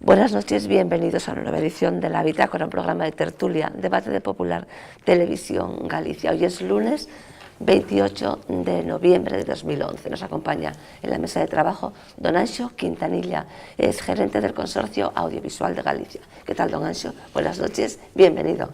Buenas noches, bienvenidos a una nueva edición de La Bitácora, un programa de tertulia, debate de Popular Televisión Galicia. Hoy es lunes 28 de noviembre de 2011. Nos acompaña en la mesa de trabajo don Anxo Quintanilla, es gerente del Consorcio Audiovisual de Galicia. ¿Qué tal, don Anxo? Buenas noches, bienvenido.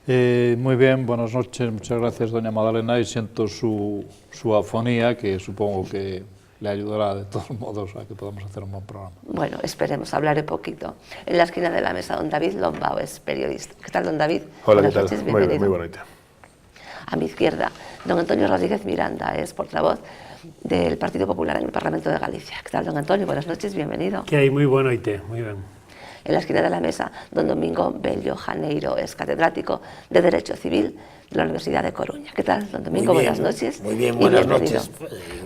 Muy bien, buenas noches, muchas gracias doña Madalena, y siento su afonía, que supongo que le ayudará de todos modos a que podamos hacer un buen programa. Bueno, esperemos, hablaré poquito. En la esquina de la mesa, don David Lombao, es periodista. ¿Qué tal, don David? Hola, buenas ¿qué tal? Noches, bienvenido. Muy bonita. A mi izquierda, don Antonio Rodríguez Miranda, es portavoz del Partido Popular en el Parlamento de Galicia. ¿Qué tal, don Antonio? Buenas noches, bienvenido. Que hai, moi boa noite, moi ben. En la esquina de la mesa, don Domingo Bello Janeiro, es catedrático de Derecho Civil de la Universidad de Coruña. ¿Qué tal, don Domingo? Muy bien, buenas noches. muy bien, buenas noches.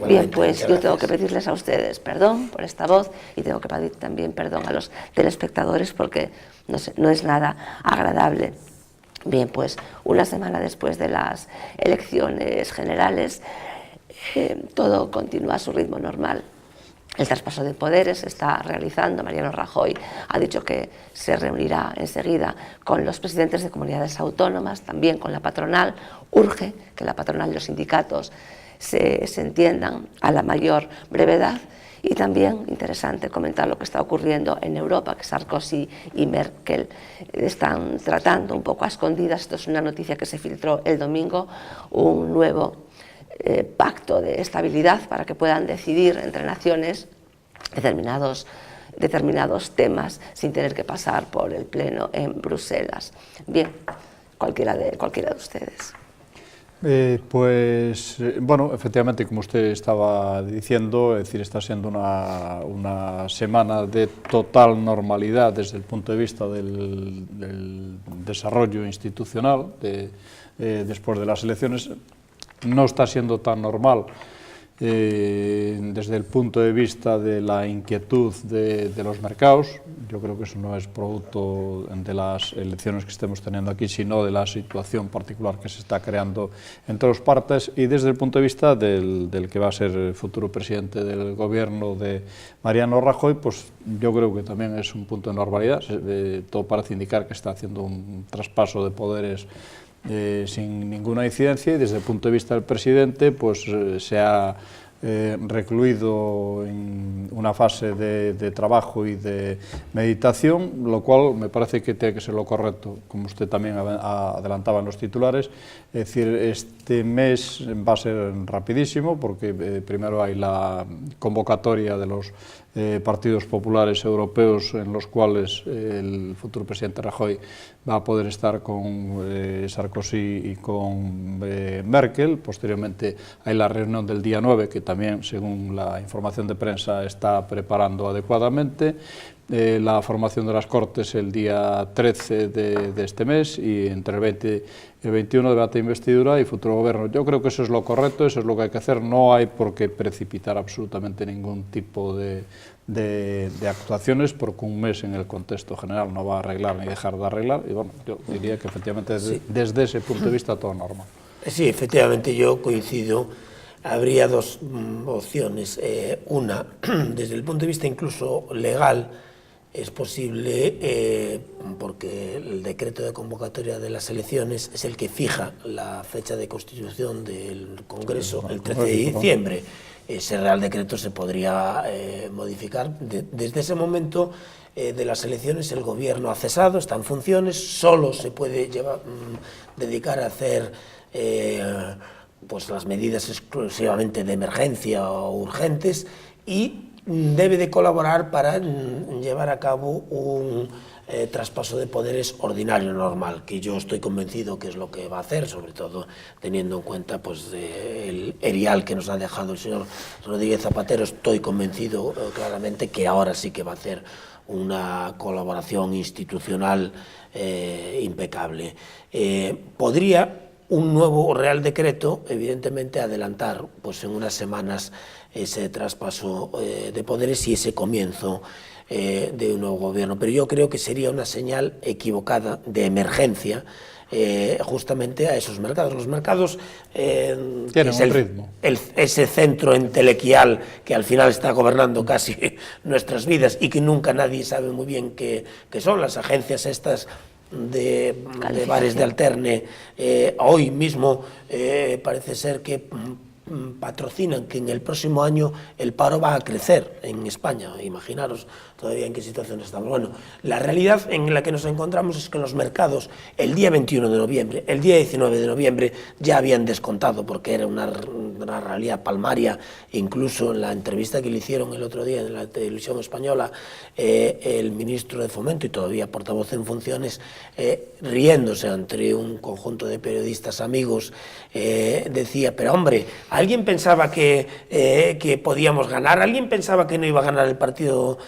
Bien, pues yo tengo que pedirles a ustedes perdón por esta voz y tengo que pedir también perdón a los telespectadores porque no es nada agradable. Bien, pues una semana después de las elecciones generales, todo continúa a su ritmo normal. El traspaso de poderes se está realizando. Mariano Rajoy ha dicho que se reunirá enseguida con los presidentes de comunidades autónomas, también con la patronal. Urge que la patronal y los sindicatos se entiendan a la mayor brevedad. Y también interesante comentar lo que está ocurriendo en Europa, que Sarkozy y Merkel están tratando un poco a escondidas. Esto es una noticia que se filtró el domingo, un nuevo pacto de estabilidad para que puedan decidir entre naciones determinados temas sin tener que pasar por el Pleno en Bruselas. Bien, cualquiera de ustedes. Bueno, efectivamente, como usted estaba diciendo, es decir, está siendo una semana de total normalidad desde el punto de vista del desarrollo institucional después de las elecciones. No está siendo tan normal desde el punto de vista de la inquietud de los mercados. Yo creo que eso no es producto de las elecciones que estemos teniendo aquí, sino de la situación particular que se está creando en todas partes. Y desde el punto de vista del que va a ser el futuro presidente del gobierno de Mariano Rajoy, pues yo creo que también es un punto de normalidad. Todo parece indicar que está haciendo un traspaso de poderes sin ninguna incidencia, y desde el punto de vista del presidente pues se ha recluido en una fase de trabajo y de meditación, lo cual me parece que tiene que ser lo correcto, como usted también adelantaba en los titulares. Es decir, este mes va a ser rapidísimo porque primero hay la convocatoria de los partidos populares europeos, en los cuales el futuro presidente Rajoy va a poder estar con Sarkozy y con Merkel. Posteriormente hay la reunión del día 9, que también, según la información de prensa, está preparando adecuadamente. La formación de las Cortes el día 13 de este mes, y entre el 20 y el 21 debate de investidura y futuro gobierno. Yo creo que eso es lo correcto, eso es lo que hay que hacer. No hay por qué precipitar absolutamente ningún tipo de actuaciones, porque un mes en el contexto general no va a arreglar ni dejar de arreglar. Y bueno, yo diría que efectivamente desde ese punto de vista todo normal. Sí, efectivamente yo coincido. Habría dos opciones. Una, desde el punto de vista incluso legal, es posible, porque el decreto de convocatoria de las elecciones es el que fija la fecha de constitución del Congreso, el 13 de diciembre. Ese Real Decreto se podría modificar. Desde ese momento de las elecciones el Gobierno ha cesado, está en funciones, solo se puede dedicar a hacer pues las medidas exclusivamente de emergencia o urgentes, y debe de colaborar para llevar a cabo un traspaso de poderes ordinario normal, que yo estoy convencido que es lo que va a hacer, sobre todo teniendo en cuenta pues el erial que nos ha dejado el señor Rodríguez Zapatero. Estoy convencido claramente que ahora sí que va a hacer una colaboración institucional impecable. Podría un nuevo Real Decreto, evidentemente, adelantar pues en unas semanas ese traspaso de poderes y ese comienzo de un nuevo gobierno. Pero yo creo que sería una señal equivocada de emergencia justamente a esos mercados. Los mercados tienen un ritmo. Ese centro entelequial que al final está gobernando casi nuestras vidas y que nunca nadie sabe muy bien qué son las agencias estas de bares de alterne. Hoy mismo parece ser que patrocinan que en el próximo año el paro va a crecer en España. Imaginaros todavía en qué situación estamos. Bueno, la realidad en la que nos encontramos es que los mercados el día 21 de noviembre, el día 19 de noviembre ya habían descontado, porque era una realidad palmaria. Incluso en la entrevista que le hicieron el otro día en la televisión española, el ministro de Fomento y todavía portavoz en funciones, riéndose ante un conjunto de periodistas amigos, decía, pero hombre, ¿alguien pensaba que podíamos ganar? ¿Alguien pensaba que no iba a ganar el Partido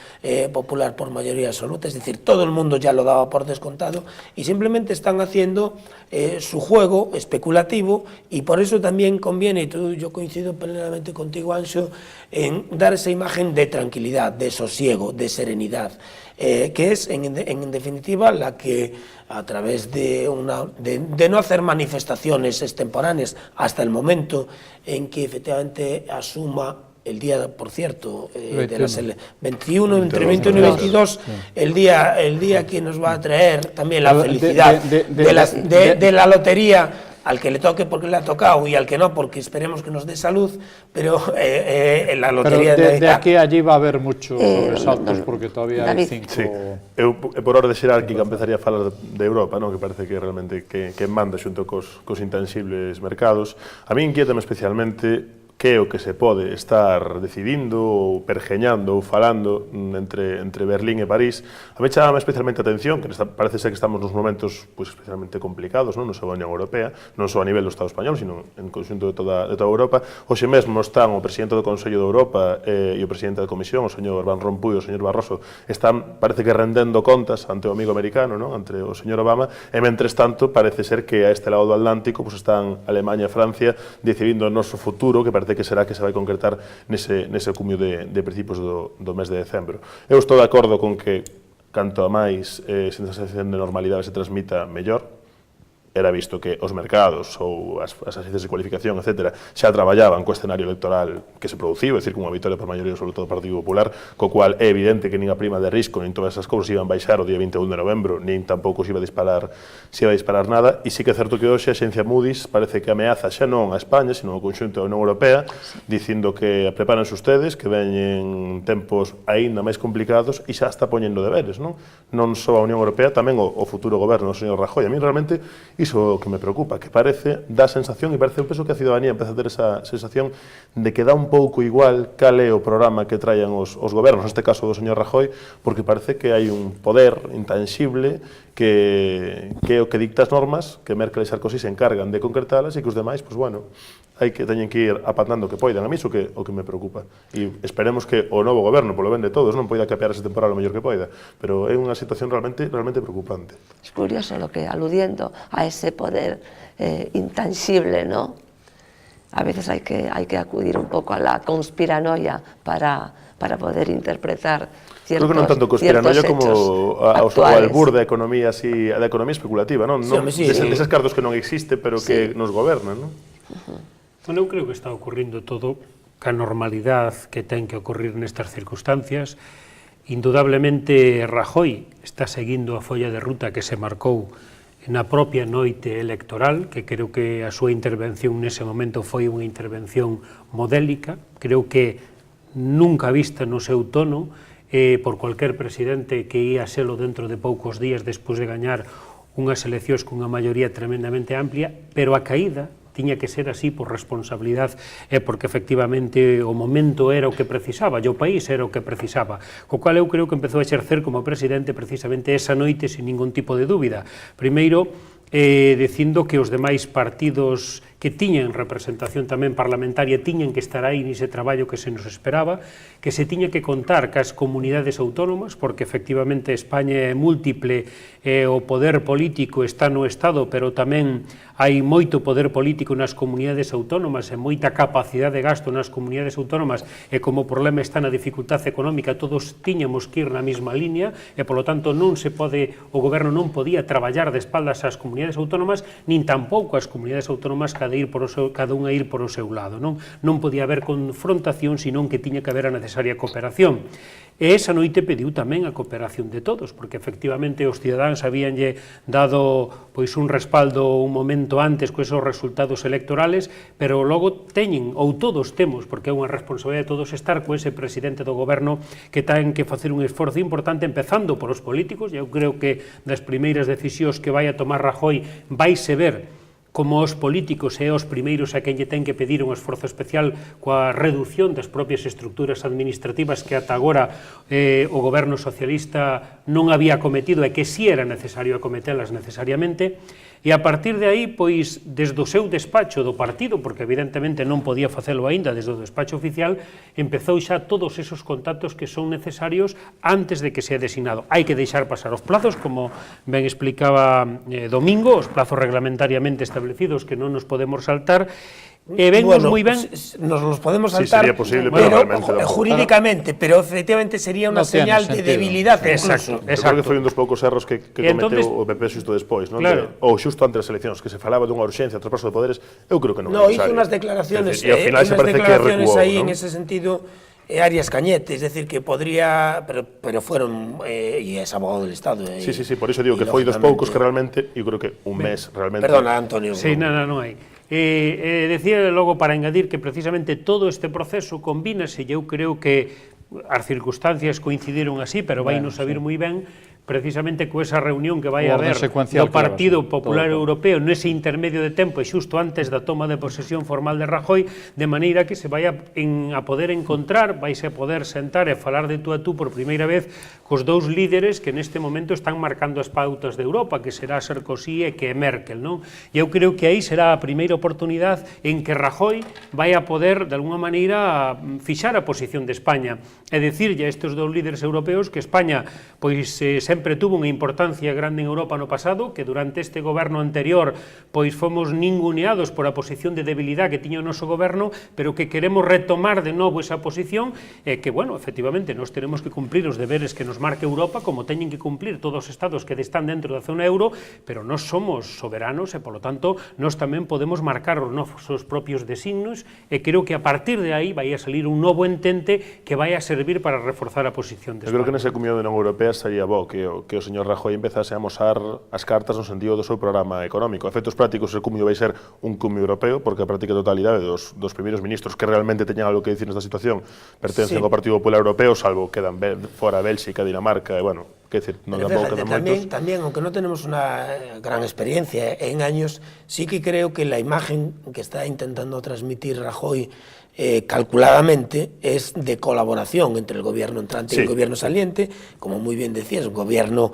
Popular por mayoría absoluta? Es decir, todo el mundo ya lo daba por descontado y simplemente están haciendo su juego especulativo, y por eso también conviene, y yo coincido plenamente contigo, Anxo, en dar esa imagen de tranquilidad, de sosiego, de serenidad, que es en definitiva la que, a través de no hacer manifestaciones extemporáneas hasta el momento en que efectivamente asuma el día, por cierto, de las 21, entre 21 y 22, el día que nos va a traer también la felicidad de la lotería, al que le toque porque le ha tocado y al que no porque esperemos que nos dé salud, pero la lotería... Pero de aquí a allí va a haber muchos sobresaltos, porque todavía hai 5... Sí. Eu, por orde xerárquica, empezaría a falar de Europa, non? Que parece que realmente que manda xunto cos intangibles mercados. A mí inquiétame especialmente que é o que se pode estar decidindo ou pergeñando ou falando entre Berlín e París. A mí chamaba especialmente a atención que parece ser que estamos nos momentos especialmente complicados, non só a Unión Europea, non só a nivel do Estado español, sino en conxunto de toda Europa. Hoxe mesmo están o presidente do Consello de Europa e o presidente da Comisión, o señor Van Rompuy e o señor Barroso, están, parece que rendendo contas ante o amigo americano, non? Ante o señor Obama, e mentres tanto parece ser que a este lado do Atlántico están Alemania e Francia decidindo o noso futuro, que parece que será que se vai concretar nese cumio de principios do mes de decembro. Eu estou de acordo con que canto a máis sensación de normalidade se transmita, mellor. Era visto que os mercados ou as agencias de cualificación, etc., xa traballaban co escenario electoral que se produciu, é dicir, cunha vitoria por maioría sobre todo do Partido Popular, co cual é evidente que nin a prima de risco nin todas esas cousas iban baixar o día 21 de novembro, nin tampouco se iba a disparar nada, e sí que é certo que hoxe a xencia Moody's parece que ameaza xa non a España, sino ao conxunto da Unión Europea, dicindo que prepárense ustedes, que veñen tempos aínda máis complicados, e xa está poñendo deberes, non só a Unión Europea, tamén o futuro goberno do señor Rajoy. A mí realmente iso que me preocupa, que parece, dá sensación, e parece, eu penso que a ciudadanía empeza a ter esa sensación de que dá un pouco igual cal é o programa que traían os gobernos, neste caso do señor Rajoy, porque parece que hai un poder intangible que é o que dicta as normas, que Merkel e Sarkozy se encargan de concretalas e que os demais, teñen que ir apatando o que poidan. A mí iso o que me preocupa. E esperemos que o novo goberno, polo ben de todos, non poida capear ese temporal o mellor que poida, pero é unha situación realmente preocupante. Es curioso lo que, aludiendo a ese poder intangible, ¿no? A veces hay que acudir un poco a la conspiranoia para poder interpretar ciertos hechos. Creo que non tanto conspiranoia como ao albur da economía especulativa, non? Desas cartos que non existe, pero que nos gobernan, non? Bueno, eu creo que está ocurrindo todo ca normalidade que ten que ocurrir nestas circunstancias. Indudablemente Rajoy está seguindo a folla de ruta que se marcou na propia noite electoral, que creo que a súa intervención nese momento foi unha intervención modélica, creo que nunca vista no seu tono por cualquier presidente que ia selo dentro de poucos días despois de gañar unhas eleccións cunha maioría tremendamente amplia, pero a caída tiña que ser así por responsabilidade e porque efectivamente o momento era o que precisaba, e o país era o que precisaba, co cual eu creo que empezou a exercer como presidente precisamente esa noite sin ningún tipo de dúbida. Primeiro, dicindo que os demais partidos que tiñan representación tamén parlamentaria, tiñan que estar aí nese traballo que se nos esperaba, que se tiña que contar cas comunidades autónomas, porque efectivamente España é múltiple, o poder político está no Estado, pero tamén hai moito poder político nas comunidades autónomas e moita capacidade de gasto nas comunidades autónomas, e como o problema está na dificultade económica, todos tiñamos que ir na mesma línea, e polo tanto non se pode, o goberno non podía traballar de espaldas ás comunidades autónomas, nin tampouco as comunidades autónomas cada unha ir por o seu lado. Non podía haber confrontación, senón que tiña que haber a necesaria cooperación. E esa noite pediu tamén a cooperación de todos, porque efectivamente os cidadáns habíanlle dado pois un respaldo un momento antes con esos resultados electorales, pero logo teñen, ou todos temos, porque é unha responsabilidade de todos estar co ese presidente do goberno que ten que facer un esforzo importante, empezando por os políticos. Eu creo que das primeiras decisións que vai a tomar Rajoy vaise ver como os políticos e os primeiros a quen lle ten que pedir un esforzo especial coa reducción das propias estructuras administrativas que ata agora o goberno socialista non había cometido e que si era necesario acometelas necesariamente. E a partir de aí, pois, desde o seu despacho do partido, porque evidentemente non podía facelo aínda desde o despacho oficial, empezou xa todos esos contactos que son necesarios antes de que sea designado. Hai que deixar pasar os plazos, como ben explicaba Domingo, os plazos reglamentariamente establecidos que non nos podemos saltar, e vemos moi ben... Nos los podemos saltar, sería posible, pero jurídicamente, pero efectivamente sería unha señal de debilidad. Exacto. Eu creo que foi un dos poucos erros que cometeu o PP xusto despois, non? Ou xusto antes das eleccións, que se falaba dunha urxencia, traspaso de poderes, eu creo que non é necesario. Hizo unhas declaraciones, e ao final se parece que recuou, aí non? en ese sentido, Arias Cañete, es decir, que podría, pero fueron, y es abogado del Estado. Sí, por iso digo que foi dos poucos que realmente, eu creo que un mes realmente... Perdona, Antonio. Sí, non hai. Decía logo para engadir que precisamente todo este proceso combínase, e eu creo que as circunstancias coincidiron así, pero vai nos saber moi ben, precisamente co esa reunión que vai haber do Partido Popular Europeo nese intermedio de tempo e xusto antes da toma de posesión formal de Rajoy, de maneira que se vai a poder encontrar, vais a poder sentar e falar de tú a tú por primeira vez cos dous líderes que neste momento están marcando as pautas de Europa, que será Sarkozy e que é Merkel, non? E eu creo que aí será a primeira oportunidade en que Rajoy vai a poder, de alguna maneira, fixar a posición de España e dicirlle a estes dous líderes europeos que España, pois, sempre tuvo unha importancia grande en Europa no pasado, que durante este goberno anterior pois fomos ninguneados por a posición de debilidade que tiña o noso goberno, pero que queremos retomar de novo esa posición e que, bueno, efectivamente, nós tenemos que cumplir os deberes que nos marca Europa, como teñen que cumplir todos os estados que están dentro da zona euro, pero nós somos soberanos e, polo tanto, nós tamén podemos marcar os nosos propios designos e creo que a partir de aí vai a salir un novo entente que vai a servir para reforzar a posición de España. Eu creo que nese cumio de Unión Europea sería bo que o señor Rajoy empezase a amosar as cartas no sentido do seu programa económico. A efectos prácticos, o cumio vai ser un cumio europeo, porque a práctica totalidade dos primeiros ministros que realmente teñan algo que dicir nesta situación pertencen ao Partido Popular Europeo, salvo quedan fora Bélxica, Dinamarca, e, bueno, que decir, non da pouca de moitos. Tamén, aunque non tenemos unha gran experiencia en años, sí que creo que la imagen que está intentando transmitir Rajoy calculadamente es de colaboración entre el gobierno entrante y el gobierno saliente, como muy bien decías, un gobierno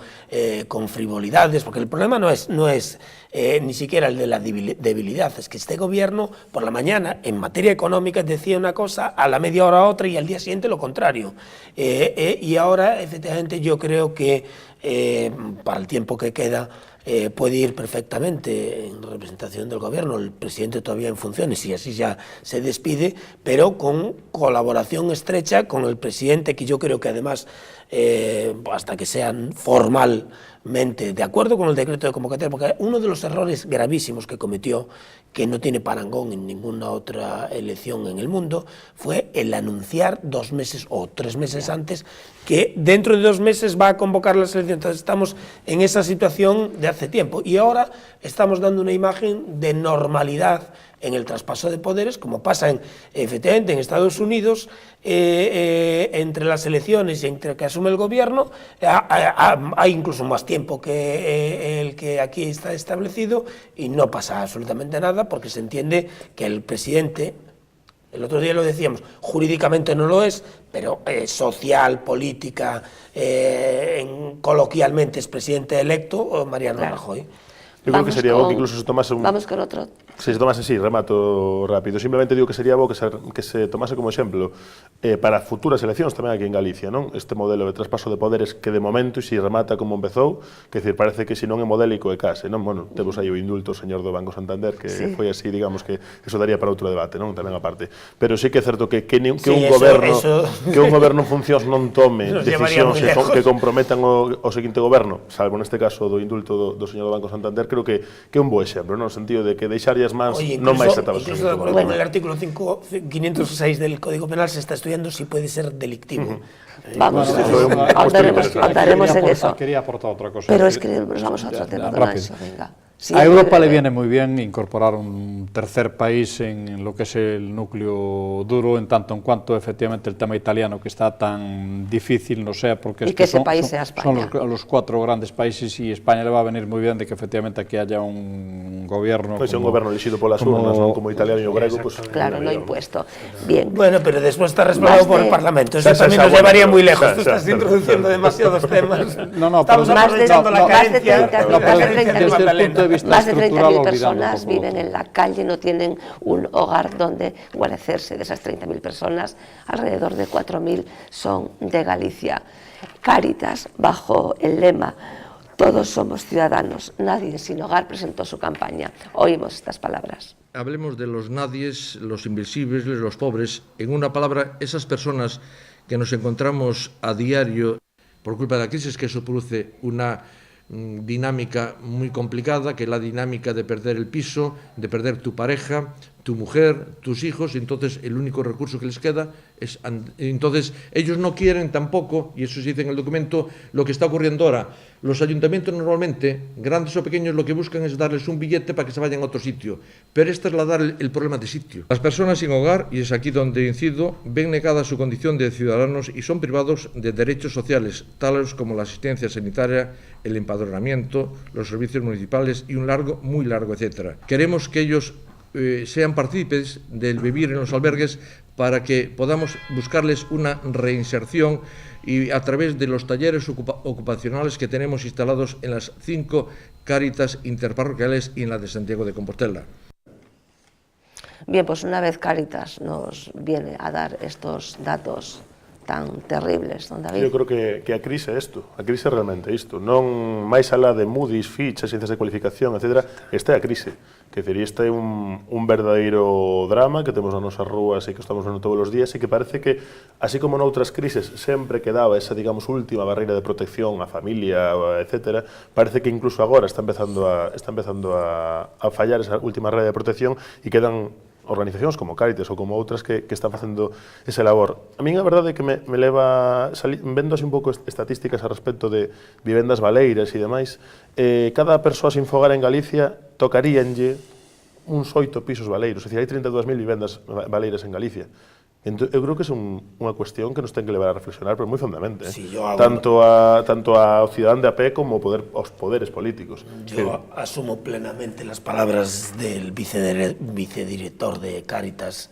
con frivolidades, porque el problema no es ni siquiera el de la debilidad, es que este gobierno por la mañana en materia económica decía una cosa, a la media hora otra y al día siguiente lo contrario. Y ahora efectivamente yo creo que para el tiempo que queda puede ir perfectamente en representación del gobierno, el presidente todavía en funciones y así ya se despide, pero con colaboración estrecha con el presidente, que yo creo que además hasta que sean formalmente de acuerdo con el decreto de convocatoria, porque uno de los errores gravísimos que cometió, que no tiene parangón en ninguna otra elección en el mundo, fue el anunciar 2 meses o 3 meses antes que dentro de 2 meses va a convocar las elecciones. Entonces estamos en esa situación de hace tiempo y ahora estamos dando una imagen de normalidad en el traspaso de poderes, como pasa efectivamente en Estados Unidos, entre las elecciones y entre que asume el gobierno, hay incluso más tiempo que el que aquí está establecido y no pasa absolutamente nada porque se entiende que el presidente, el otro día lo decíamos, jurídicamente no lo es, pero social, política, coloquialmente es presidente electo Mariano Rajoy. Yo creo que sería bo que incluso se tomase un... Vamos con otro. Si se tomase, sí, remato rápido. Simplemente digo que sería bo que se tomase como exemplo para futuras eleccións tamén aquí en Galicia, non? Este modelo de traspaso de poderes que de momento, e se remata como empezou, que decir, parece que se non é modélico é case, non? Bueno, temos aí o indulto, señor do Banco Santander, que foi así, digamos, que eso daría para outro debate, non? Tamén aparte. Pero sí que é certo que un goberno en funcións non tome decisións que comprometan o seguinte goberno, salvo neste caso do indulto do señor do Banco Santander, creo que é un bo exemplo, no sentido de que deixarlle as mans non máis atadas. Incluso de acuerdo con el artículo 506 del Código Penal se está estudiando si puede ser delictivo. Vamos, andaremos en eso. Quería aportar otra cosa. Pero es que nos vamos a otro tema, don Anxo, venga. Sí, a Europa le viene muy bien incorporar un tercer país en lo que es el núcleo duro, en tanto en cuanto efectivamente el tema italiano, que está tan difícil, no sea porque y que ese país sea España. Son los cuatro grandes países y España le va a venir muy bien de que efectivamente aquí haya un gobierno... Pues un gobierno elegido por las urnas, ¿no? Como italiano y griego, pues... Claro, no impuesto. Bien. Bueno, pero después está respaldado por el Parlamento, eso también nos llevaría muy lejos. Tú estás introduciendo demasiados temas. Estamos aprovechando la carencia Más de 30.000 personas viven en la calle, no tienen un hogar donde guarecerse. De esas 30.000 personas, alrededor de 4.000 son de Galicia. Cáritas, bajo el lema "Todos somos ciudadanos, nadie sin hogar", presentó su campaña. Oímos estas palabras. Hablemos de los nadies, los invisibles, los pobres. En una palabra, esas personas que nos encontramos a diario por culpa de la crisis, que eso produce una dinámica muy complicada, que es la dinámica de perder el piso, de perder tu pareja, tu mujer, tus hijos, y entonces el único recurso que les queda es... Entonces ellos no quieren tampoco, y eso se dice en el documento, lo que está ocurriendo ahora. Los ayuntamientos normalmente, grandes o pequeños, lo que buscan es darles un billete para que se vayan a otro sitio, pero es trasladar el problema de sitio. Las personas sin hogar, y es aquí donde incido, ven negada su condición de ciudadanos y son privados de derechos sociales, tales como la asistencia sanitaria, el empadronamiento, los servicios municipales y un largo, muy largo, etcétera. Queremos que ellos sean partícipes del vivir en los albergues para que podamos buscarles una reinserción y a través de los talleres ocupacionales que tenemos instalados en las 5 Cáritas interparroquiales y en la de Santiago de Compostela. Bien, pues una vez Cáritas nos viene a dar estos datos tan terribles, don David. Eu creo que a crise é isto, a crise é realmente isto, non máis alá de Moody's, Fitch, índices de cualificación, etc. Esta é a crise, que decir, este é un verdadeiro drama que temos nas nosas rúas e que estamos vendo todos os días e que parece que, así como noutras crises sempre quedaba esa, digamos, última barreira de protección a familia, etc., parece que incluso agora está empezando a fallar esa última rede de protección e quedan organizacións como Cáritas ou como outras que están facendo ese labor. A min a verdade é que me leva, vendo así un pouco estatísticas a respecto de vivendas baleiras e demais, cada persoa sin fogar en Galicia tocaríanlle uns 8 pisos baleiros, é dicir, hai 32.000 vivendas baleiras en Galicia. Entón, eu creo que é unha cuestión que nos ten que levar a reflexionar, pero moi fondamente, sí, tanto ao cidadán de a pé como aos poderes políticos. Yo asumo plenamente las palabras del vicedirector de Cáritas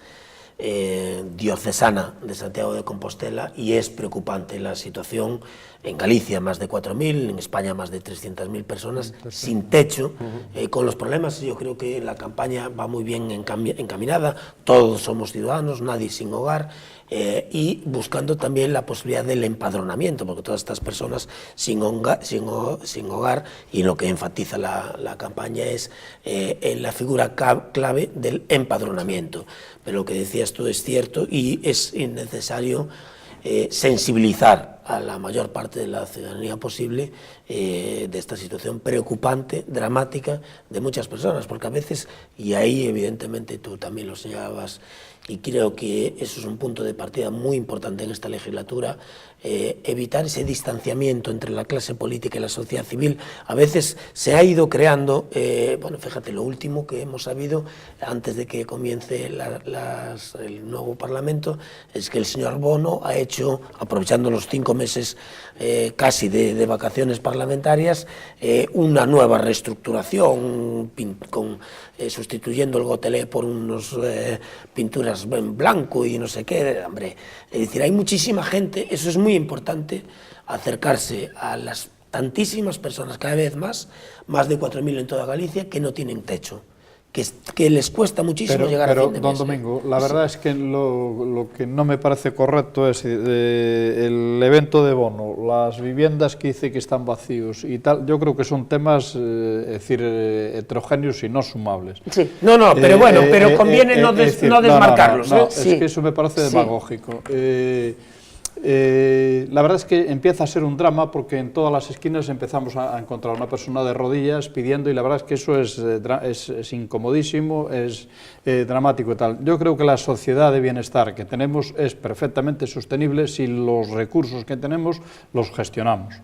diocesana de Santiago de Compostela, y es preocupante la situación en Galicia, más de 4.000, en España más de 300.000 personas sin techo, con los problemas. Yo creo que la campaña va muy bien encaminada, todos somos ciudadanos, nadie sin hogar, y buscando también la posibilidad del empadronamiento, porque todas estas personas sin hogar, y lo que enfatiza la campaña es en la figura clave del empadronamiento. Pero lo que decías tú es cierto y es necesario sensibilizar a la mayor parte de la ciudadanía posible de esta situación preocupante, dramática de muchas personas, porque a veces, y ahí evidentemente tú también lo señalabas, y creo que eso es un punto de partida muy importante en esta legislatura, evitar ese distanciamiento entre la clase política y la sociedad civil. A veces se ha ido creando, bueno, fíjate, lo último que hemos sabido antes de que comience el nuevo Parlamento es que el señor Bono ha hecho, aprovechando los 5 meses casi de vacaciones parlamentarias, una nueva reestructuración sustituyendo el gotelé por unos pinturas en blanco y no sé qué, hombre. Es decir, hay muchísima gente, eso es muy importante, acercarse a las tantísimas personas, cada vez más de 4.000 en toda Galicia, que no tienen techo, que les cuesta muchísimo llegar a fin de mes. Don Domingo, la verdad es que lo que no me parece correcto es el evento de bono, las viviendas que dice que están vacíos y tal, yo creo que son temas, heterogéneos y no sumables. Sí. No, pero bueno, pero conviene no desmarcarlos. No, Sí. es que eso me parece demagógico. La verdad es que empieza a ser un drama porque en todas las esquinas empezamos a encontrar una persona de rodillas pidiendo, y la verdad es que eso es incomodísimo, es dramático y tal. Yo creo que la sociedad de bienestar que tenemos es perfectamente sostenible si los recursos que tenemos los gestionamos.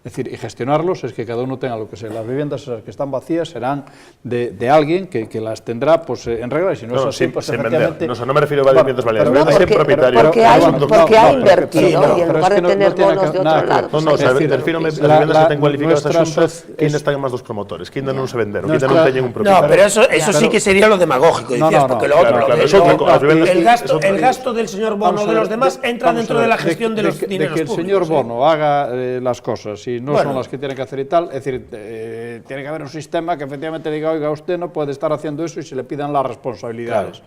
Es decir, y gestionarlos es que cada uno tenga lo que sea. Las viviendas esas que están vacías serán de alguien que las tendrá pues, en regla, y si no es así, pues efectivamente... No me refiero a viviendas valientes, No, viviendas en propietario. porque ha invertido, y en lugar de tener bonos de outro lado... Refírome as viviendas que ten cualificadas a Xunta, que ainda están máis dos promotores, que ainda non se venderon, que ainda non teñen un propietario. No, pero eso sí que sería lo demagógico, decías, porque lo otro, el gasto del señor Bono de los demás entra dentro de la gestión de los dineros públicos. De que el señor Bono haga las cosas y no son las que tiene que hacer y tal, es decir, tiene que haber un sistema que efectivamente diga, oiga, usted no puede estar haciendo eso y se le pidan las responsabilidades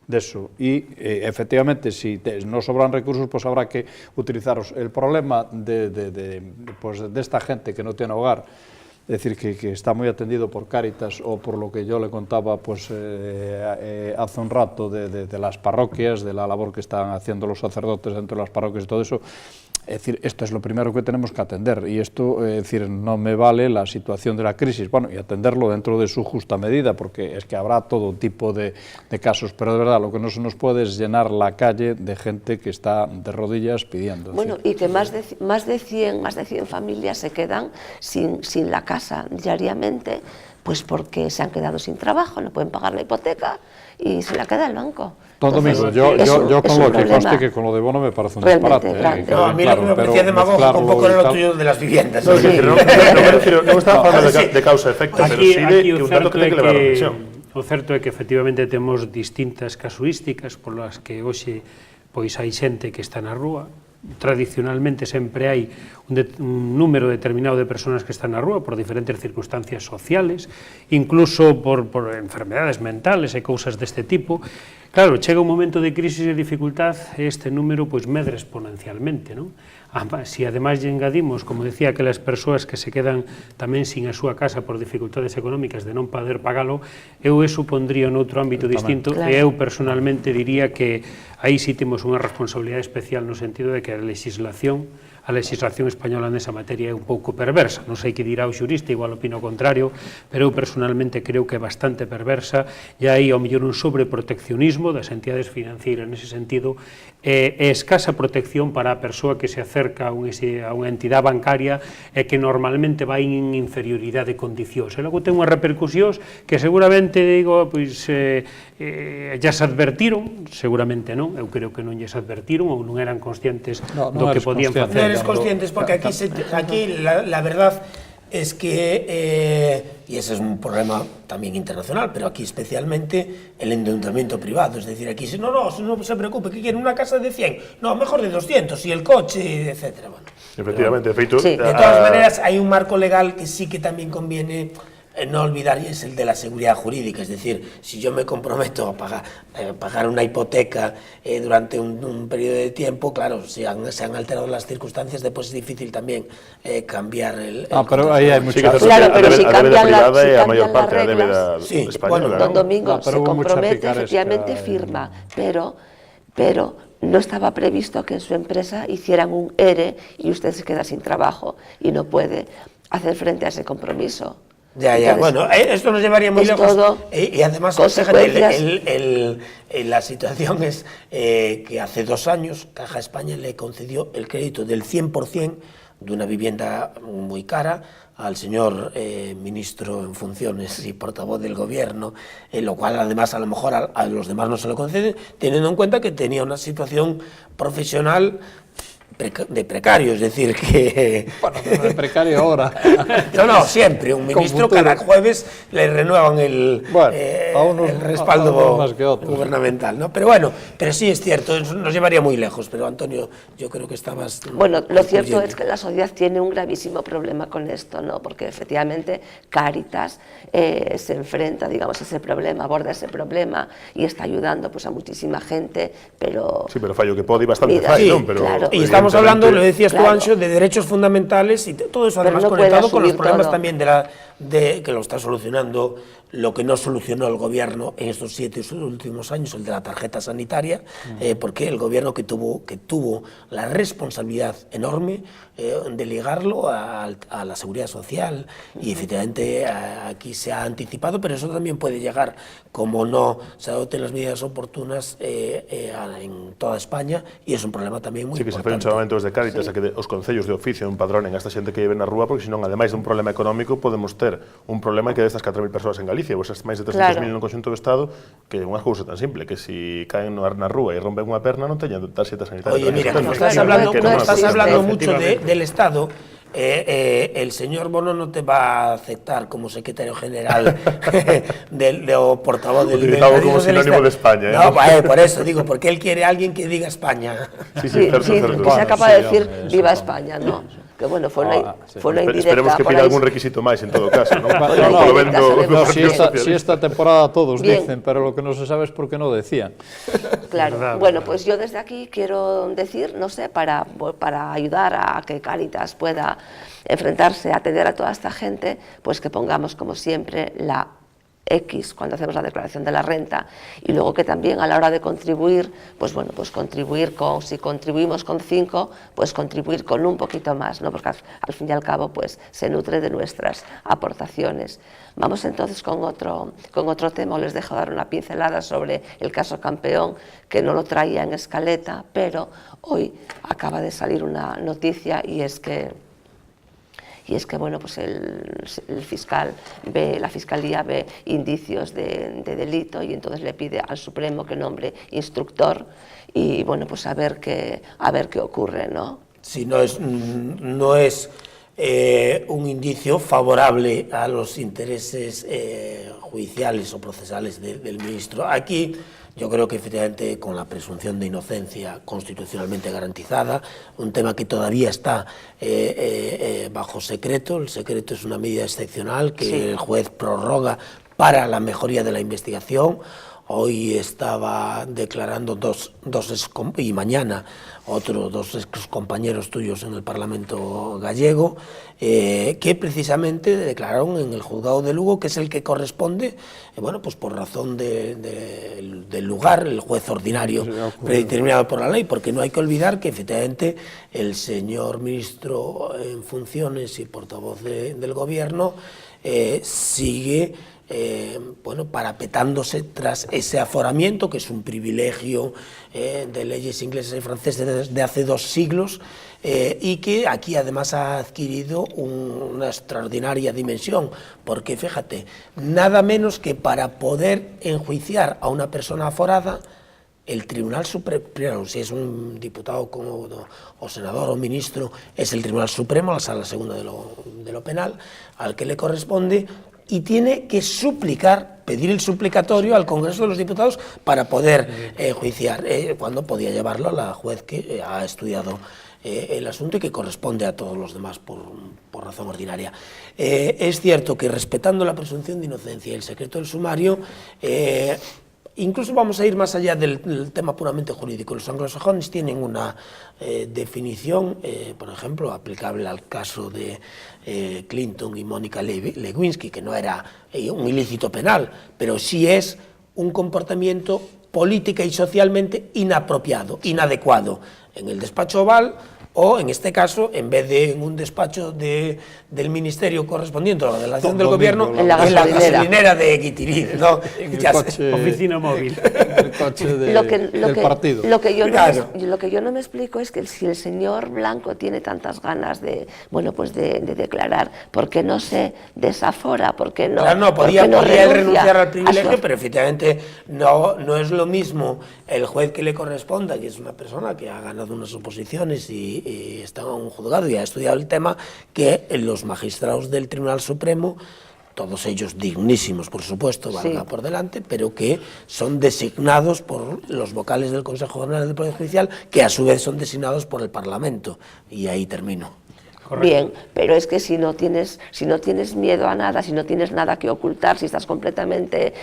de eso. Y efectivamente, si no sobran recursos, pues habrá que utilizarlos. El problema de esta gente que no tiene hogar, es decir, que está muy atendido por Cáritas o por lo que yo le contaba pues, hace un rato de las parroquias, de la labor que están haciendo los sacerdotes dentro de las parroquias y todo eso. Es decir, esto es lo primero que tenemos que atender, y esto, es decir, no me vale la situación de la crisis, bueno, y atenderlo dentro de su justa medida, porque es que habrá todo tipo de casos, pero de verdad lo que no se nos puede es llenar la calle de gente que está de rodillas pidiendo. Bueno, y que más de 100 familias se quedan sin la casa diariamente, pues porque se han quedado sin trabajo, no pueden pagar la hipoteca y se la queda el banco. Don Domingo, yo con lo que conste que con lo de bono me parece un disparate. No, a mí lo que me parecía demagógico un poco era lo tuyo de las viviendas. No estaba falando de causa-efecto, pero sí de un dato que ten que levar a reflexión. O certo é que efectivamente temos distintas casuísticas polas que hoxe pois hai xente que está na rúa. Tradicionalmente sempre hai un número determinado de persoas que están na rúa por diferentes circunstancias sociales, incluso por enfermedades mentales e cousas deste tipo. Claro, chega un momento de crisis e dificultad e este número pois medra exponencialmente, non? Si ademais lle engadimos, como decía, aquelas persoas que se quedan tamén sin a súa casa por dificultades económicas de non poder pagalo, eu eso pondría noutro ámbito distinto, e eu personalmente diría que aí sí temos unha responsabilidade especial no sentido de que a legislación española nesa materia é un pouco perversa. Non sei que dirá o xurista, igual opino o contrario, pero eu personalmente creo que é bastante perversa, e hai ao mellor un sobreproteccionismo das entidades financeiras nese sentido, e escasa protección para a persoa que se acerca a unha entidade bancaria e que normalmente vai en inferioridade de condicións. E logo ten unhas repercusións que seguramente, digo, pois ya se advertiron, seguramente non, eu creo que non lles advertiron ou non eran conscientes do que podían facer. Non eres conscientes, porque aquí la verdad es que, y ese es un problema también internacional, pero aquí especialmente el endeudamiento privado, es decir, aquí no se preocupe, que quieren una casa de 100, no, mejor de 200, y el coche, etcétera. Bueno, efectivamente, feito. Sí. De todas maneras, hay un marco legal que sí que también conviene no olvidar, y es el de la seguridad jurídica, es decir, si yo me comprometo a pagar una hipoteca durante un periodo de tiempo, claro, se han alterado las circunstancias, después es difícil también cambiar el pero ahí hay muchas... Claro, pero si cambian las reglas... Sí, bueno, Don Domingo se compromete, efectivamente firma, pero no estaba previsto que en su empresa hicieran un ERE y usted se queda sin trabajo y no puede hacer frente a ese compromiso. Ya, entonces, bueno, esto nos llevaría muy lejos, y además, fíjate, la situación es que hace 2 años Caja España le concedió el crédito del 100% de una vivienda muy cara al señor ministro en funciones y portavoz del gobierno, lo cual además a lo mejor a los demás no se lo concede, teniendo en cuenta que tenía una situación profesional precario, es decir, que... Bueno, de precario ahora. No, siempre, un ministro cada jueves le renuevan el respaldo más que otros, gubernamental, ¿no? Pero bueno, pero sí es cierto, nos llevaría muy lejos, pero Antonio, yo creo que estabas... Bueno, lo cierto es que la sociedad tiene un gravísimo problema con esto, ¿no? Porque efectivamente Cáritas se enfrenta, digamos, a ese problema, aborda ese problema y está ayudando pues a muchísima gente, pero... Sí, pero fallo que pode bastante Mira, fai, sí, non? Pero claro. Y estamos hablando, lo decías tú, Claro. Anxo, de derechos fundamentales y todo eso Pero además no puede conectado con los asumir problemas todo. también que lo está solucionando lo que no solucionó el gobierno en estos 7 últimos años, el de la tarjeta sanitaria, porque el gobierno que tuvo la responsabilidad enorme de ligarlo a la seguridad social y efectivamente aquí se ha anticipado, pero eso también puede llegar, como no se adopten las medidas oportunas en toda España, y es un problema tamén moi sí que se importante. fai un chamamento desde Cáritas a que os concellos de oficio empadronen a esta xente que vive na rúa, porque senón, ademais dun problema económico, podemos ter un problema que destas 4.000 persoas en Galicia, vos máis de 300.000 no conxunto do Estado, que é unha cousa tan simple, que si caen na rúa e rompen unha perna, non teñen tarxeta sanitaria. Oye, mira, como Claro, estás hablando, que no estás existe, hablando mucho efectivamente. del Estado, el señor Bono no te va a aceptar como secretario general o portavoz del Utilizado como del sinónimo Estado. de España, ¿eh? No, por eso digo, porque él quiere a alguien que diga España. Sí, Sí, certo, sí, certo. que se acaba de decir hombre, viva eso, España, ¿no? Que bueno, fue una indirecta. Esperemos que por pida ahí. algún requisito máis en todo caso, non? Bueno, Polo no, vendo ya sabemos. do No, si Partido esta, Socialista. temporada todos Bien. dicen, pero lo que no se sabe es por qué no decían. Claro, Verdad, bueno, verdad. pues yo desde aquí quiero decir, no sé, para ayudar a que Cáritas pueda enfrentarse, atender a toda esta gente, pues que pongamos como siempre la X cuando hacemos la declaración de la renta, y luego que también a la hora de contribuir, pues bueno, pues contribuir con, si contribuimos con 5, pues contribuir con un poquito más, ¿no? Porque al fin y al cabo pues se nutre de nuestras aportaciones. Vamos entonces con otro tema. Les dejo dar una pincelada sobre el caso Campeón, que no lo traía en escaleta, pero hoy acaba de salir una noticia y es que bueno, pues el fiscal la Fiscalía ve indicios de delito y entonces le pide al Supremo que nombre instructor y bueno, pues a ver qué ocurre, ¿no? Si no es un indicio favorable a los intereses judiciales o procesales del ministro. Aquí yo creo que efectivamente con la presunción de inocencia constitucionalmente garantizada, un tema que todavía está bajo secreto. El secreto es una medida excepcional que Sí. el juez prorroga para la mejoría de la investigación. Hoy estaba declarando y mañana dos ex compañeros tuyos en el Parlamento gallego, que precisamente declararon en el juzgado de Lugo, que es el que corresponde, bueno, pues por razón del lugar, el juez ordinario predeterminado por la ley, porque no hay que olvidar que efectivamente el señor ministro en funciones y portavoz del gobierno sigue bueno, parapetándose tras ese aforamiento, que es un privilegio de leyes inglesas y francesas de hace 2 siglos, y que aquí además ha adquirido una extraordinaria dimensión, porque fíjate, nada menos que para poder enjuiciar a una persona aforada, el Tribunal Supremo, si es un diputado o senador o ministro, es el Tribunal Supremo, la Sala Segunda de lo Penal, al que le corresponde, y tiene que pedir el suplicatorio al Congreso de los Diputados para poder enjuiciar, cuando podía llevarlo a la juez que ha estudiado el asunto y que corresponde a todos los demás por razón ordinaria. Es cierto que respetando la presunción de inocencia y el secreto del sumario, incluso vamos a ir más allá del tema puramente jurídico. Los anglosajones tienen una definición, por ejemplo, aplicable al caso de Clinton y Mónica Lewinsky, que no era un ilícito penal, pero sí es un comportamiento política y socialmente inapropiado, inadecuado. En el despacho Oval, o en este caso, en vez de en un despacho del ministerio correspondiente a la delegación del gobierno, en la gasolinera de Guitiriz, ¿no? En el Ya sé. coche, Oficina móvil. en el coche Lo del partido. Lo que yo Claro. lo que yo no me explico es que si el señor Blanco tiene tantas ganas de, bueno, pues de declarar, ¿por qué no se desafora? ¿Por qué no? Claro, no, ¿por podía qué no él renuncia renunciar al a privilegio, su- pero efectivamente no es lo mismo el juez que le corresponda, que es una persona que ha ganado unas oposiciones y está en un juzgado y ha estudiado el tema, que los magistrados del Tribunal Supremo, todos ellos dignísimos, por supuesto, valga Sí. por delante, pero que son designados por los vocales del Consejo General del Poder Judicial, que a su vez son designados por el Parlamento. Y ahí termino. Bien, pero es que si no tienes miedo a nada, si no tienes nada que ocultar, si estás completamente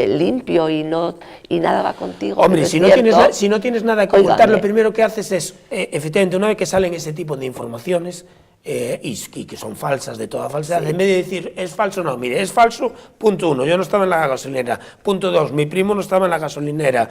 limpio y nada va contigo. Hombre, pero si es cierto. no tienes nada que Óigame. ocultar, lo primero que haces es, efectivamente, una vez que salen ese tipo de informaciones, y que son falsas de toda falsedad, en vez de decir, es falso, no, mire, es falso, punto 1, yo no estaba en la gasolinera, punto 2, mi primo no estaba en la gasolinera,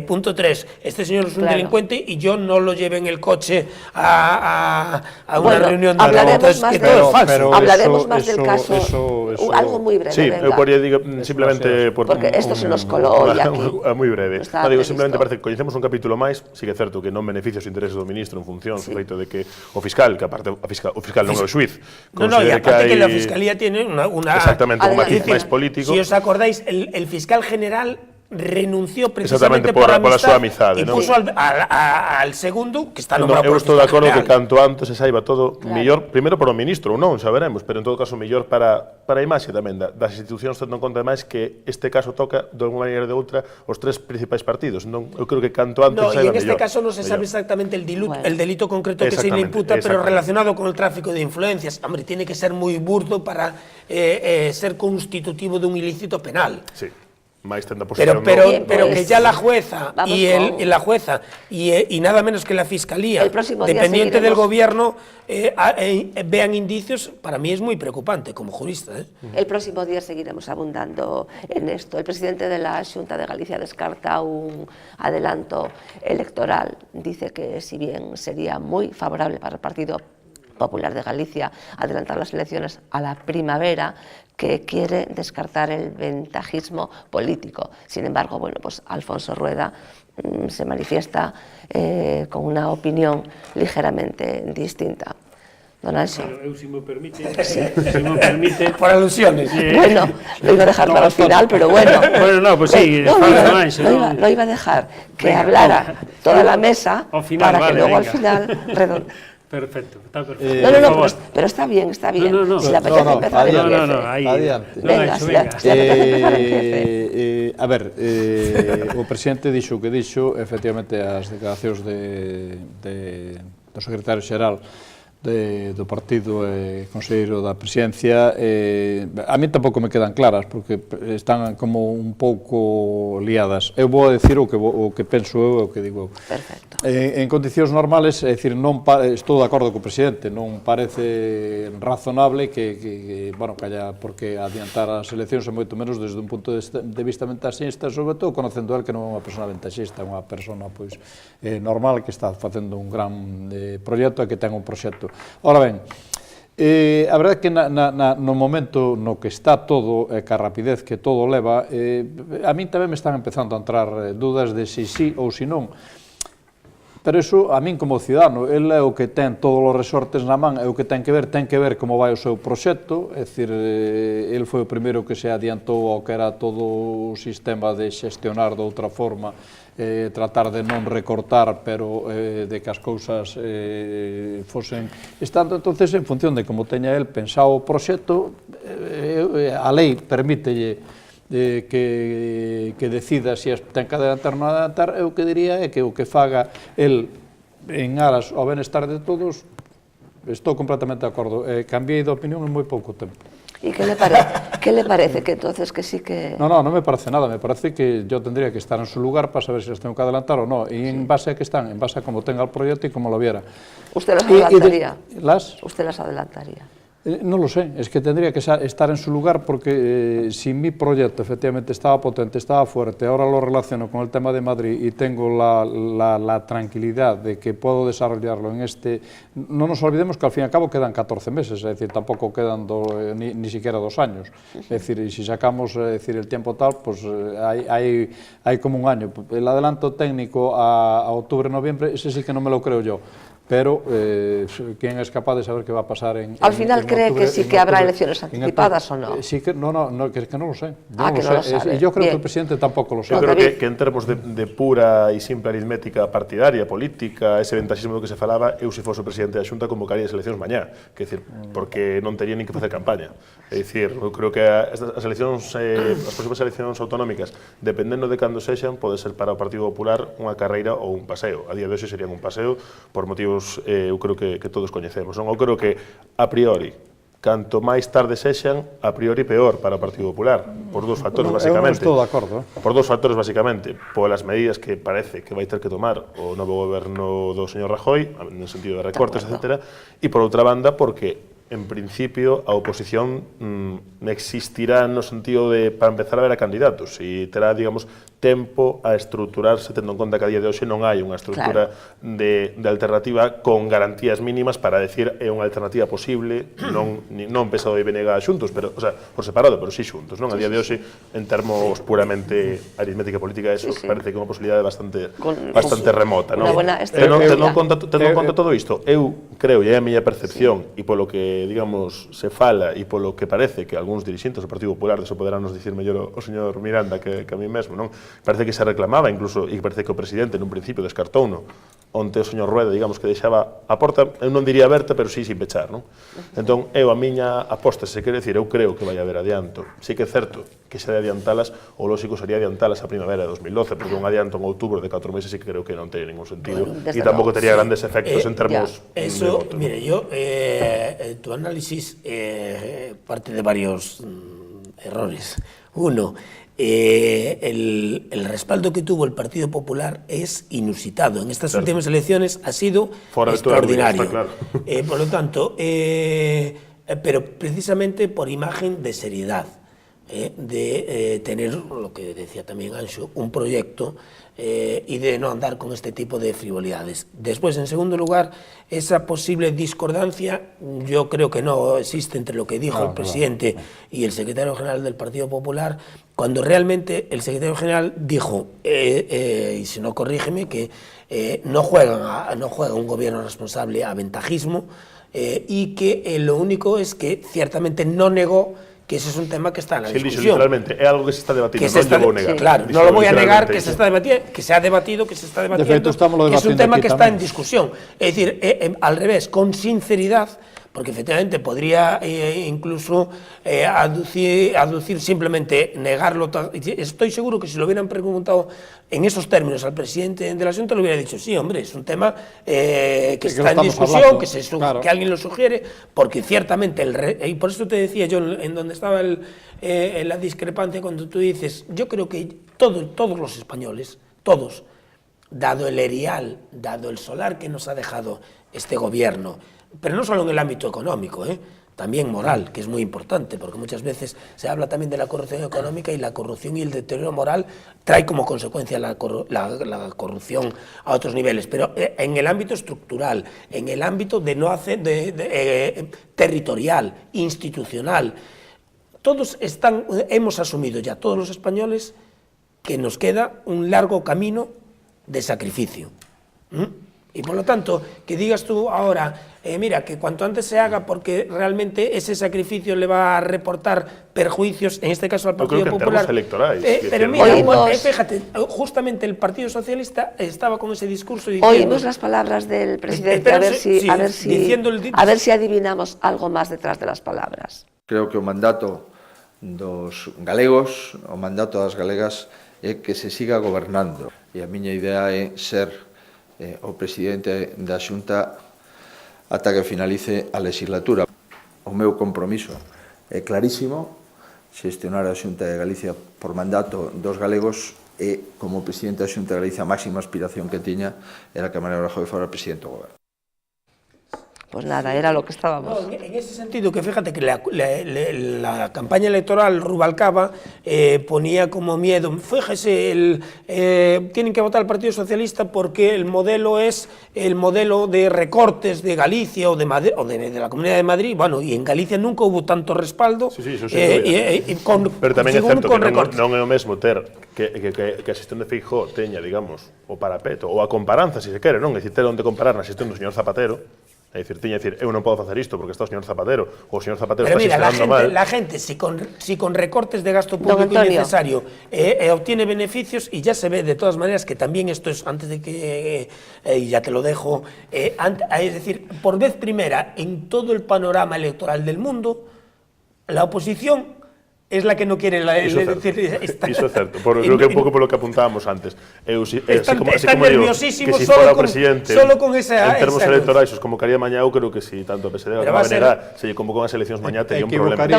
punto 3, este señor es un Claro. delincuente y yo no lo llevé en el coche a una Bueno, reunión de hablaremos entonces, más que de- todo es falso. pero Hablaremos eso- más del eso- caso, eso- algo muy breve, Sí, venga. eu podría digo simplemente por Porque esto se nos colou hoy aquí. moi breve. Non estaba Digo, previsto. simplemente parece que coñecemos un capítulo máis, sí que é certo que non beneficia os intereses do ministro en función do feito de que o fiscal, que aparte o fiscal non é o xuiz, No, y considere aparte que la hai- Fiscalía tiene una Exactamente, un Adelante. matiz máis político. Si os acordáis, el fiscal general renunció Exactamente, precisamente por a amistad súa amizade, y ¿no? puso al segundo, que está No, nombrado eu por el estou de fiscal acordo que general. canto antes se saiba todo mellor, primeiro para o ministro ou non, saberemos, pero en todo caso mellor para a imaxe tamén das institucións, tendo en conta máis que este caso toca de alguma maneira ou de outra os tres principais partidos. Non, eu creo que canto antes No, se y saiba en este mellor. caso no se sabe exactamente el delito concreto que se le Exactamente, imputa, pero exactamente. relacionado con el tráfico de influencias. Hombre, tiene que ser muy burdo para ser constitutivo de un ilícito penal. Sí. Máis tendo a posición Bien, Pero pues, que ya la jueza vamos y nada menos que la Fiscalía, El próximo día dependiente del seguiremos. gobierno, vean indicios, para mí es muy preocupante como jurista. El próximo día seguiremos abundando en esto. El presidente de la Xunta de Galicia descarta un adelanto electoral. Dice que si bien sería muy favorable para el Partido Popular de Galicia adelantar las elecciones a la primavera, que quiere descartar el ventajismo político. Sin embargo, bueno, pues Alfonso Rueda se manifiesta con una opinión ligeramente distinta. Don Anxo. Eu, se me permite, Por alusiones. Bueno, lo iba a dejar para el final, pero bueno. Bueno, no, pues sí, No, fala máis, non? lo iba a dejar que Venga, hablara toda la mesa ao final, para que vale, luego al venga. final Perfecto, está perfecto. No, Por no, favor. pero está bien, está bien. No, Si le apetece empezar, adiante. empiece. Aí, Adiante. Venga, Anxo, si le apetece empezar, empiece. A ver, o presidente dixo o que dixo, efectivamente as declaracións do secretario xeral do partido e conselleiro da presidencia a mí tampouco me quedan claras porque están como un pouco liadas. Eu vou a decir o que penso eu e o que digo eu. Perfecto. En condicións normales, é dicir, estou de acordo co presidente, non parece razonable que bueno, que haya por que adiantar as eleccións e moito menos desde un punto de vista ventaxista, sobre todo conocendo el que non é unha persona ventaxista, é unha persona pois normal que está facendo un gran proxecto e que ten un proxecto. Ora ben, a verdade é que no momento no que está todo, que a rapidez que todo leva, a min tamén me están empezando a entrar dúdas de si sí ou si non. Pero iso, a min como cidadano, el é o que ten todos os resortes na man, é o que ten que ver como vai o seu proxecto, é dicir, el foi o primeiro que se adiantou ao que era todo o sistema de xestionar de outra forma, tratar de non recortar, pero de que as cousas fosen estando. Entonces, en función de como teña el pensado o proxecto, a lei permítelle que decida se ten que adelantar ou non adelantar. Eu que diría é que o que faga el en aras ao benestar de todos, estou completamente de acordo. Cambiei de opinión en moi pouco tempo. ¿Y qué le parece? ¿Qué le parece que entonces que sí que...? No, me parece nada, me parece que yo tendría que estar en su lugar para saber si las tengo que adelantar o no, y en base a qué están, en base a cómo tenga el proyecto y cómo lo viera. ¿Usted las adelantaría? ¿Las? ¿Usted las adelantaría? No lo sé, es que tendría que estar en su lugar porque si mi proyecto efectivamente estaba potente, estaba fuerte, ahora lo relaciono con el tema de Madrid y tengo la tranquilidad de que puedo desarrollarlo en este... No nos olvidemos que al fin y al cabo quedan 14 meses, es decir, tampoco quedan ni siquiera 2 años. Es decir, y si sacamos el tiempo tal, pues hay como un año. El adelanto técnico a octubre, noviembre, ese sí que no me lo creo yo. Pero ¿quién es capaz de saber qué va a pasar en Al final en cree octubre, que sí que habrá elecciones anticipadas o no. Sí que no, que es que no lo sé. Que no lo sabe. Y yo creo Bien. que el presidente tampoco lo Yo sabe. creo que en termos de pura e simple aritmética partidaria, política, ese ventaxismo do que se falaba, eu se fose o presidente da Xunta convocaría as eleccións mañá, que decir, porque non tería nin que facer campaña. É dicir, eu creo que as eleccións, as próximas eleccións autonómicas, dependendo de cando sexan, pode ser para o Partido Popular unha carreira ou un paseo. A día de hoxe serían un paseo por motivos, eu creo que todos coñecemos. Non? Eu creo que, a priori, canto máis tarde sexan, a priori peor para o Partido Popular, por dous factores, basicamente. Eu non estou de acordo. Por dous factores, basicamente, polas medidas que parece que vai ter que tomar o novo goberno do señor Rajoy, no sentido de recortes, etc. E, por outra banda, porque en principio, a oposición existirá no sentido de, para empezar a ver a candidatos, e terá, digamos, tempo a estruturarse, tendo en conta que a día de hoxe non hai unha estrutura de alternativa con garantías mínimas para decir é unha alternativa posible, non pesado de BNG xuntos, pero, o sea, por separado, pero sí xuntos, non? A día de hoxe, en termos puramente aritmética política, eso parece que é unha posibilidade bastante remota, non? Tendo en conta todo isto, eu creo, e é a miña percepción, e polo que, digamos, se fala e polo que parece que algúns dirixentes do Partido Popular, deso poderán nos dicir mellor o señor Miranda que a mí mesmo, non? Parece que se reclamaba, incluso, e parece que o presidente nun principio descartouno, onte o señor Rueda, digamos, que deixaba a porta, eu non diría aberta, pero sí sin pechar, non? Entón, a miña aposta, se quere decir, eu creo que vai haber adianto. Sí que é certo que se de adiantalas, o lógico sería adiantalas a primavera de 2012, porque un adianto en outubro de 4 meses sí que creo que non ten ningún sentido, e tampouco tería grandes efectos en termos de voto. Mire, yo, tu análisis parte de varios errores. Uno, el respaldo que tuvo el Partido Popular es inusitado. En estas últimas elecciones ha sido extraordinario. Claro. Por lo tanto, pero precisamente por imagen de seriedad, de tener, lo que decía también Anxo, un proyecto y de no andar con este tipo de frivolidades. Después, en segundo lugar, esa posible discordancia, yo creo que no existe entre lo que dijo el presidente y el secretario general del Partido Popular, cuando realmente el secretario general dijo, y si no corrígeme, que no juega un gobierno responsable a ventajismo, y que lo único es que ciertamente no negó que ese es un tema que está en la discusión. Literalmente, es algo que se está debatiendo, no lo voy a negar. Claro, no lo voy a negar que se está debatiendo, que se ha debatido, que se está debatiendo, que es un tema que está en discusión. Es decir, al revés, con sinceridad, porque efectivamente podría incluso aducir simplemente negarlo. Estoy seguro que si lo hubieran preguntado en esos términos al presidente de la Xunta, le hubiera dicho, sí, hombre, es un tema que está en discusión, que alguien lo sugiere, porque ciertamente, y por eso te decía yo en donde estaba la discrepancia cuando tú dices, yo creo que todos los españoles, todos, dado el erial, dado el solar que nos ha dejado este gobierno, pero no solo en el ámbito económico, también moral, que es muy importante, porque muchas veces se habla también de la corrupción económica y la corrupción y el deterioro moral trae como consecuencia la corrupción a otros niveles, pero en el ámbito estructural, en el ámbito de no hacer territorial, institucional, hemos asumido ya todos los españoles que nos queda un largo camino de sacrificio. Y por lo tanto, que digas tú ahora, mira, que cuanto antes se haga porque realmente ese sacrificio le va a reportar perjuicios, en este caso al Partido Popular. En electorales. Pero mira, fíjate, justamente el Partido Socialista estaba con ese discurso diciendo... Oímos las palabras del presidente, a ver si adivinamos algo más detrás de las palabras. Creo que o mandato dos galegos, o mandato das galegas, é que se siga gobernando. E a miña idea é ser o presidente da Xunta ata que finalice a legislatura. O meu compromiso é clarísimo, xestionar a Xunta de Galicia por mandato dos galegos e, como presidente da Xunta de Galicia, a máxima aspiración que tiña era que Mariano Rajoy fora presidente do goberno. Pues nada, era lo que estábamos. No, en ese sentido, que fíjate que la campaña electoral Rubalcaba ponía como miedo, fíjese, tienen que votar al Partido Socialista porque el modelo es el modelo de recortes de Galicia o de Madrid, o de la Comunidad de Madrid. Bueno, y en Galicia nunca hubo tanto respaldo. Sí, eso pero tamén é certo que non é o mesmo ter que a xestión de Feijóo teña, digamos, o parapeto ou a comparanza, se se quere, non? É dicir, ter onde comparar na xestión do señor Zapatero. É dicir, tiña dicir, eu non podo facer isto porque está o señor Zapatero, ou o señor Zapatero pero está mira, xestionando mal. la gente, si con recortes de gasto público innecesario obtiene beneficios, y ya se ve de todas maneras que también esto es, antes de que, y ya te lo dejo, es decir, por vez primera en todo el panorama electoral del mundo, la oposición es la que no quiere Iso é certo, creo que un pouco polo que apuntábamos antes. Están nerviosísimos solo con esa... En termos electorais, os convocaría mañá, eu creo que si tanto a PSD como a BNG se lle convocou as eleccións mañá, tería un problema.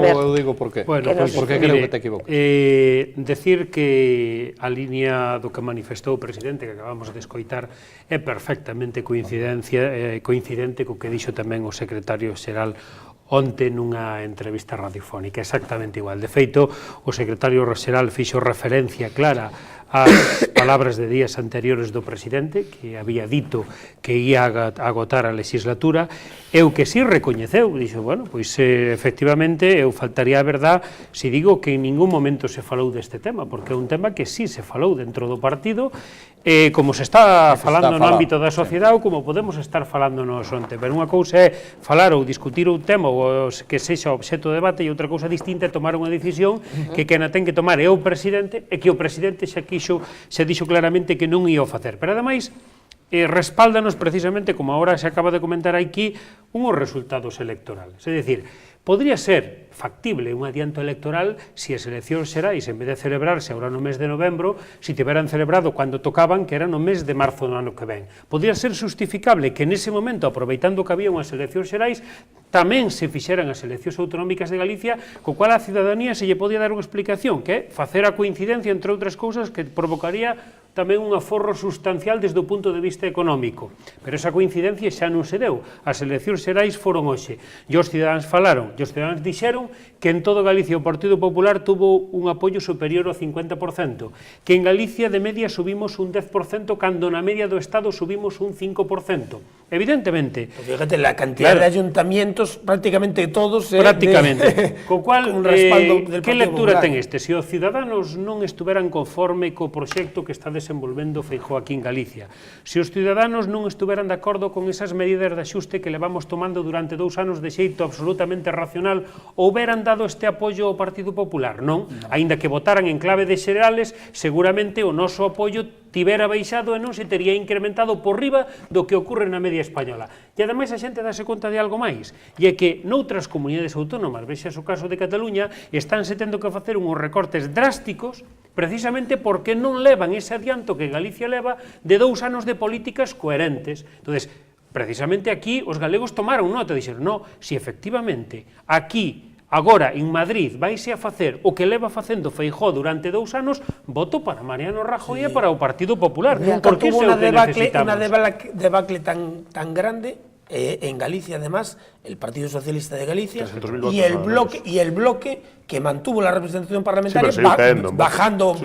Eu digo por qué. Bueno, porque creo que te equivocas. Decir que a línea do que manifestou o presidente, que acabamos de escoitar, é perfectamente coincidente co que dixo tamén o secretario xeral onte nunha entrevista radiofónica, exactamente igual. De feito, o secretario xeral fixo referencia clara ás palabras de días anteriores do presidente, que había dito que ia agotar a legislatura, e o que si recoñeceu, dixo, bueno, pois efectivamente eu faltaría a verdad se digo que en ningún momento se falou deste tema, porque é un tema que sí se falou dentro do partido, como se está falando no ámbito da sociedade ou como podemos estar falando no onte, pero unha cousa é falar ou discutir un tema ou que sexa obxeto de debate, e outra cousa distinta é tomar unha decisión que quen a ten que tomar é o presidente, e que o presidente xa dixo claramente que non ia o facer, pero ademais respáldanos precisamente, como agora se acaba de comentar aquí, unhos resultados electorales, é dicir, podría ser factible un adianto electoral se as eleccións xerais, en vez de celebrarse agora no mes de novembro, se tiveran celebrado cando tocaban, que era no mes de marzo do ano que ven. Podría ser justificable que nese momento, aproveitando que había unhas eleccións xerais, tamén se fixeran as eleccións autonómicas de Galicia, co cual a cidadanía se lle podía dar unha explicación, que é facer a coincidencia, entre outras cousas, que provocaría tamén un aforro sustancial desde o punto de vista económico. Pero esa coincidencia xa non se deu. As eleccións xerais foron hoxe. E os cidadáns falaron, e os cidadáns dixeron que en todo Galicia o Partido Popular tuvo un apoio superior ao 50%, que en Galicia de media subimos un 10%, cando na media do Estado subimos un 5%. Evidentemente. Pues fíjate, la cantidad de ayuntamientos, prácticamente todos... Prácticamente. Co cual, que lectura ten este? Se os ciudadanos non estuveran conforme co proxecto que está desenvolvendo Feijóo aquí en Galicia, se os ciudadanos non estuveran de acordo con esas medidas de axuste que levamos tomando durante 2 anos de xeito absolutamente racional, houberan dado este apoio ao Partido Popular? Non. Aínda que votaran en clave de xerales, seguramente o noso apoio tivera baixado e non se tería incrementado por riba do que ocorre na media española. E ademais a xente dase conta de algo máis, e é que noutras comunidades autónomas, vexas o caso de Cataluña, estánse tendo que facer unhos recortes drásticos precisamente porque non levan ese adianto que Galicia leva de 2 anos de políticas coherentes. Entonces, precisamente aquí os galegos tomaron nota e dixeron, no, si efectivamente aquí agora, en Madrid, vaise a facer o que leva facendo Feijóo durante 2 anos, voto para Mariano Rajoy e para o Partido Popular. Porque tuvo unha debacle tan grande en Galicia, además, el Partido Socialista de Galicia y el bloque que mantuvo la representación parlamentaria bajando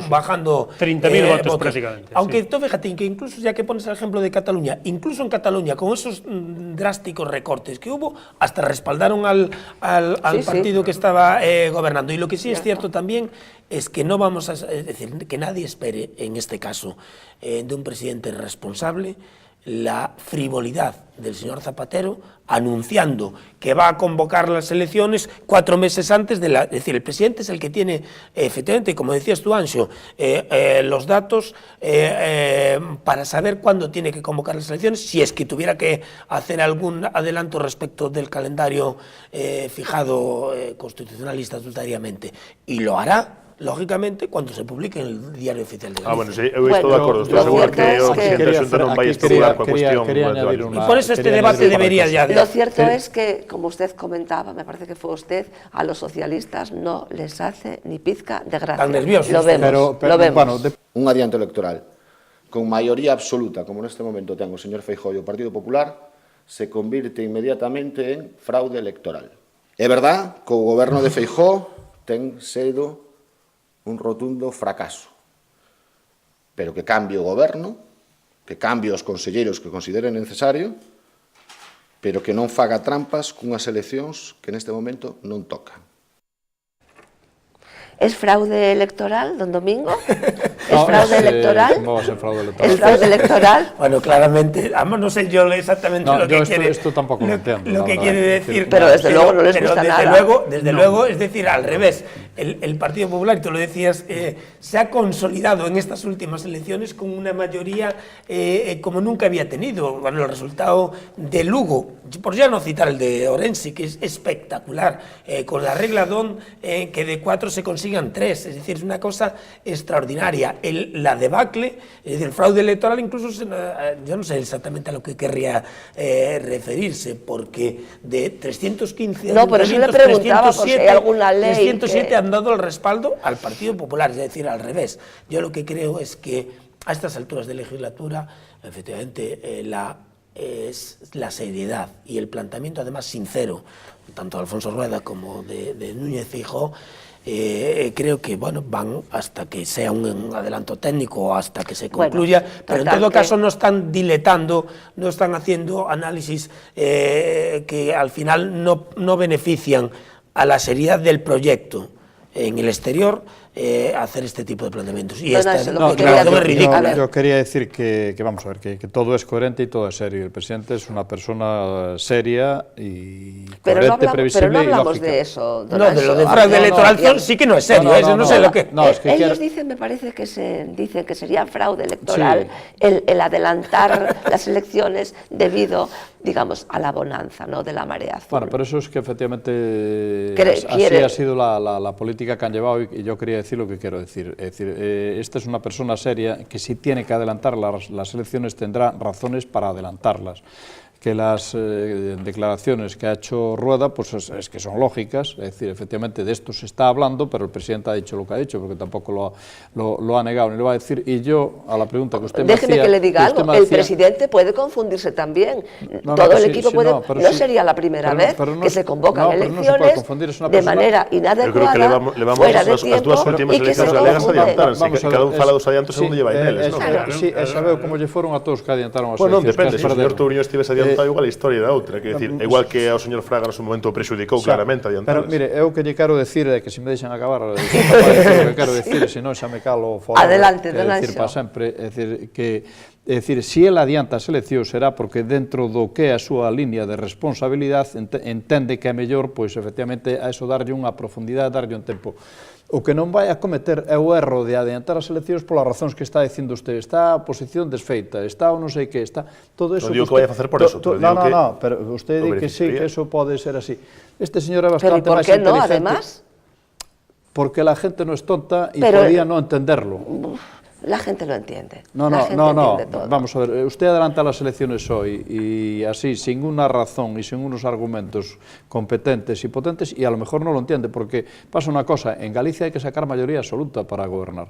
30.000 votos prácticamente. Aunque tú fíjate que incluso, ya que pones el ejemplo de Cataluña, incluso en Cataluña, con esos drásticos recortes que hubo, hasta respaldaron al partido que estaba gobernando. Y lo que sí es cierto también es que no vamos a... Es decir, que nadie espere, en este caso, de un presidente responsable, la frivolidad del señor Zapatero anunciando que va a convocar las elecciones 4 meses antes de la... Es decir, el presidente es el que tiene, efectivamente, como decías tú, Anxo, los datos para saber cuándo tiene que convocar las elecciones, si es que tuviera que hacer algún adelanto respecto del calendario fijado constitucional y estatutariamente. Y lo hará, lógicamente, cuando se publique en el Diario Oficial de Galicia. Bueno, sí, eu estou de acordo, estou seguro que o presidente da Xunta non vai estudiar coa cuestión. Y por eso este debate debería ya... Lo cierto es que, como usted comentaba, me parece que fue usted, a los socialistas no les hace ni pizca de gracia. Tan nerviosos. Lo vemos, lo vemos. Un adianto electoral con maioría absoluta, como neste momento ten o señor Feijóo e o Partido Popular, se convirte inmediatamente en fraude electoral. É verdad que o goberno de Feijóo ten sido un rotundo fracaso, pero que cambie o goberno, que cambie os conselleiros que consideren necesario, pero que non faga trampas cunhas eleccións que neste momento non tocan. ¿Es fraude electoral, don Domingo? ¿Es fraude electoral? ¿Cómo va a ser fraude electoral? ¿Es fraude electoral? Bueno, claramente, además no sé yo exactamente No, lo que yo quiere. esto tampoco lo entiendo, Lo la que verdad. quiere decir. Pero desde luego no les gusta desde nada. Desde luego, es decir, al revés. El Partido Popular, y tú lo decías, se ha consolidado en estas últimas elecciones con una mayoría como nunca había tenido. Bueno, el resultado de Lugo, por ya no citar el de Orense, que es espectacular, con la regla DON, que de 4 se consigan 3, es decir, es una cosa extraordinaria. La debacle, es decir, el fraude electoral, incluso yo no sé exactamente a lo que querría referirse, porque de 315 No, por eso le preguntaba, por si hay alguna ley 307 que... han dado el respaldo al Partido Popular, es decir, al revés. Yo lo que creo es que a estas alturas de legislatura, efectivamente, es la seriedad y el planteamiento, además sincero, tanto de Alfonso Rueda como de Núñez Feijóo, creo que bueno, van hasta que sea un adelanto técnico o hasta que se concluya, pero en todo caso no están diletando, no están haciendo análisis que al final no benefician a la seriedad del proyecto en el exterior, hacer este tipo de planteamientos. Y esta declaración es ridícula. Yo quería decir que vamos a ver, que todo es coherente y todo es serio. El presidente es una persona seria y coherente, previsible y lógica. Pero no hablamos de eso, don No, de lo de fraude electoral sí que no es serio, eso no sé lo que... No, es que ellos dicen, me parece que dicen que sería fraude electoral el adelantar las elecciones debido, digamos, a la bonanza, ¿no?, de la marea azul. Bueno, pero eso es que efectivamente así ha sido la política que han llevado y yo quería decir lo que quiero decir. Es decir, esta es una persona seria que si tiene que adelantar las elecciones tendrá razones para adelantarlas. Que las declaraciones que ha hecho Rueda pues es que son lógicas, es decir, efectivamente de esto se está hablando, pero el presidente ha dicho lo que ha dicho, porque tampoco lo ha negado ni lo va a decir. Y yo, a la pregunta que usted me hacía... Déjeme que le diga algo, el presidente puede confundirse también, todo el equipo puede... No sería la primera vez que se convocan elecciones de manera inadecuada, fuera de tiempo, y que se confunde. Cada un fala dos adiantos segundo lleva eles, non? Sí, sabeu como lle foron a todos que adiantaron as Bueno, eleccións. depende, se o señor Touriño estivese adiantado, igual a historia da outra, que decir, igual que ao señor Fraga no seu momento prexudicou claramente adiantadas. Pero mire, eu que lle quero decir é que se me deixan acabar, o que quero decir, senón xa me calo fora. Adelante, don Anxo. Para sempre, é dicir, se ele adianta as eleccións será porque dentro do que é a súa línea de responsabilidade entende que é mellor, pois efectivamente, a eso darlle unha profundidade, darlle un tempo. O que non vai a cometer é o erro de adiantar as eleccións polas razóns que está dicindo usted. Está a oposición desfeita, está o non sei que, está... Todo eso non digo que vai a facer por eso. No, pero usted di que sí, que eso pode ser así. Este señor é bastante máis inteligente. Pero por que no, además? Porque la gente no es tonta y podía no entenderlo. La gente lo entiende. No, vamos a ver, usted adelanta las elecciones hoy y así, sin una razón y sin unos argumentos competentes y potentes, y a lo mejor no lo entiende, porque pasa una cosa, en Galicia hay que sacar mayoría absoluta para gobernar,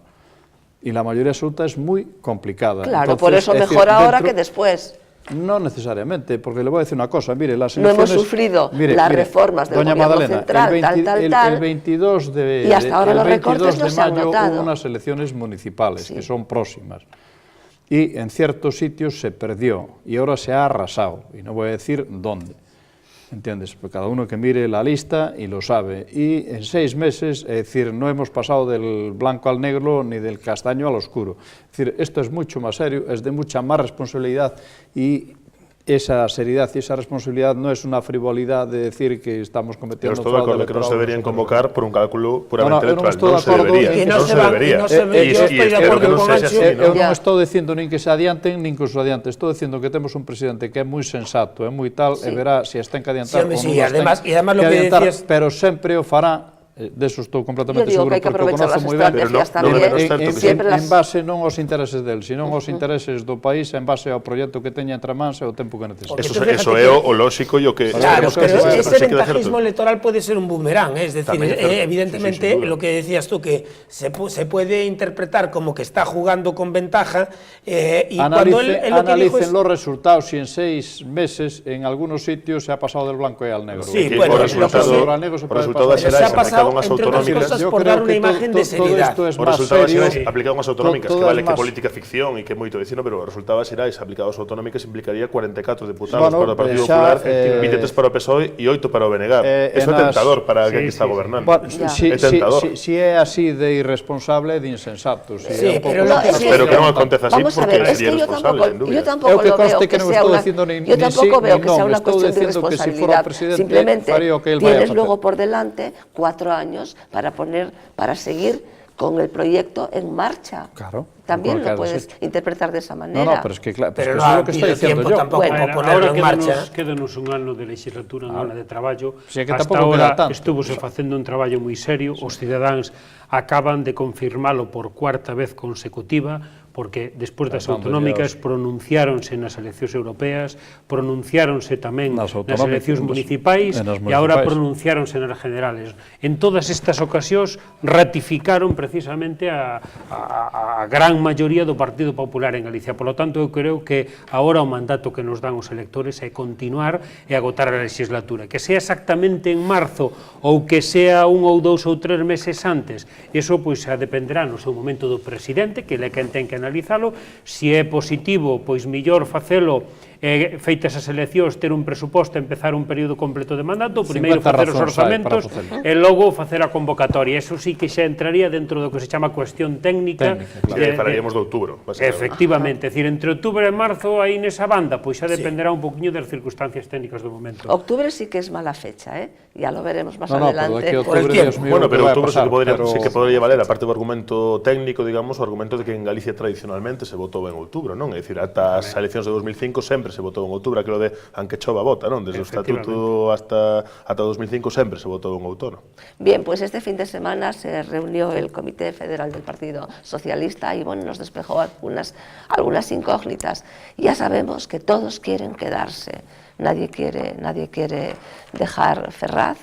y la mayoría absoluta es muy complicada. Claro, entonces, por eso mejor ahora que después. No necesariamente, porque le voy a decir una cosa, mire, las elecciones... No hemos sufrido las reformas del gobierno Madalena, central, el 22 de, y hasta ahora los recortes no se han mayo notado. hubo unas elecciones municipales, que son próximas, y en ciertos sitios se perdió, y ahora se ha arrasado, y no voy a decir dónde, ¿entiendes? Porque cada uno que mire la lista y lo sabe, y en 6 meses, es decir, no hemos pasado del blanco al negro ni del castaño al oscuro. Es decir, esto es mucho más serio, es de mucha más responsabilidad, y esa seriedad y esa responsabilidad no es una frivolidad de decir que estamos cometiendo fraude electoral. Pero estou de acordo que non se deberían convocar por un cálculo puramente electoral. Non se debería. Yo estoy de acordo con Anxo. Eu non estou dicindo nin que se adianten, nin que os adianten. Estou dicindo que temos un presidente que é moi sensato, é moi tal, e verá se as ten que adiantar ou non as ten que adiantar, pero sempre o fará de eso estou completamente Yo digo seguro, que hai que porque o aprovechar conozo las moi ben. estrategias Pero no también, menos certo que siempre en las... base non aos intereses del, sino aos intereses do país, en base ao proxecto que teña entre mans e o tempo que necesita. Porque Eso, tú fíjate eso é que- o lóxico e o que Claro, esperemos que pero así ese se quede ventajismo certo. electoral puede ser un boomerang, es decir, También es cierto. evidentemente Sí, sí, sin duda. lo que decías tú, que se puede interpretar como que está jugando con ventaja y cuando él lo que dijo es... Analicen los resultados y en 6 meses en algunos sitios se ha pasado del blanco al negro. Sí, Que bueno, o resultado, lo que Ahora negro se o puede resultado pasar. será Se ha ese, aplicado pasado, unhas entre otras autonómicas. cosas, Yo por creo dar una que imagen de todo seriedad. esto es O más resultado serio. será aplicado unhas autonómicas, todo que vale es que más- política ficción e que é moito vecino, pero o resultado será aplicado ás autonómicas implicaría 44 diputados Bueno, para o Partido xa, Popular, 23 para o PSOE e 8 para o BNG. Eso é en as- tentador para alguén Sí, que está sí, sí. gobernando. Bueno, Ya. É tentador. si é así de irresponsable, de insensato. Si Sí, é un pouco- pero lo que sí- Espero que non aconteza así, Vamos a porque ver, es sería que yo irresponsable, sin tampoco duda. lo Eu que veo conste que que non sea estou una, dicindo ni yo tampoco sí veo ni que sea non, una estou cuestión de dicindo que si fora irresponsabilidad. presidente Simplemente faría o que el vaya a tienes facer. luego por delante 4 años para seguir con el proyecto en marcha. Claro, También porque lo puedes has hecho. interpretar de esa manera. No, pero es que, claro, Pero es que no eso es ha lo que estoy habido diciendo tiempo yo. tampoco. Bueno, para ponerlo Ahora en marcha. quédanos un ano de legislatura, un ano de traballo. Si é que Hasta tampouco queda ahora tanto. estuvose facendo un traballo moi serio. Os cidadáns acaban de confirmalo por cuarta vez consecutiva, porque despois das Pasando autonómicas ya pronunciáronse nas eleccións europeas, pronunciáronse tamén Nas nas autonómicas, eleccións municipais e nas e agora municipais. pronunciáronse nas generales. En todas estas ocasións ratificaron precisamente a gran maioría do Partido Popular en Galicia. Por lo tanto, eu creo que agora o mandato que nos dan os electores é continuar e agotar a legislatura. Que sea exactamente en marzo ou que sea 1 ou 2 ou 3 meses antes, eso pois dependerá no seu momento do presidente, que ele é quen ten que analizalo. Si é positivo, pois millor facelo feitas as eleccións, ter un presuposto, empezar un período completo de mandato, primeiro 50 facer os razóns hai para orzamentos facelo. e logo facer a convocatoria. Eso sí que xa entraría dentro do que se chama cuestión técnica. Técnica, Sí, aí falaríamos de outubro, básicamente. Efectivamente, é dicir, entre outubro e marzo aí nesa banda, pois xa dependerá un poquinho das circunstancias técnicas do momento. Octubre sí que es mala fecha, ya lo veremos más No, pero adelante. de aquí a Por el octubre, tiempo. Dios mío, Bueno, lo que pero vai a outubro pasar, sí que podría valer, aparte do argumento técnico, digamos, o argumento de que en Galicia tradicionalmente se votou en outubro, non? É dicir, ata as eleccións de 2005 sempre se votou en outubro, aquilo de aunque chova vota, non? Desde o estatuto ata 2005 sempre se votou en outono. Bien, pues este fin de semana se reunió el Comité Federal del Partido Socialista y bueno, nos despejó algunas incógnitas. Ya sabemos que todos quieren quedarse, nadie quiere dejar Ferraz.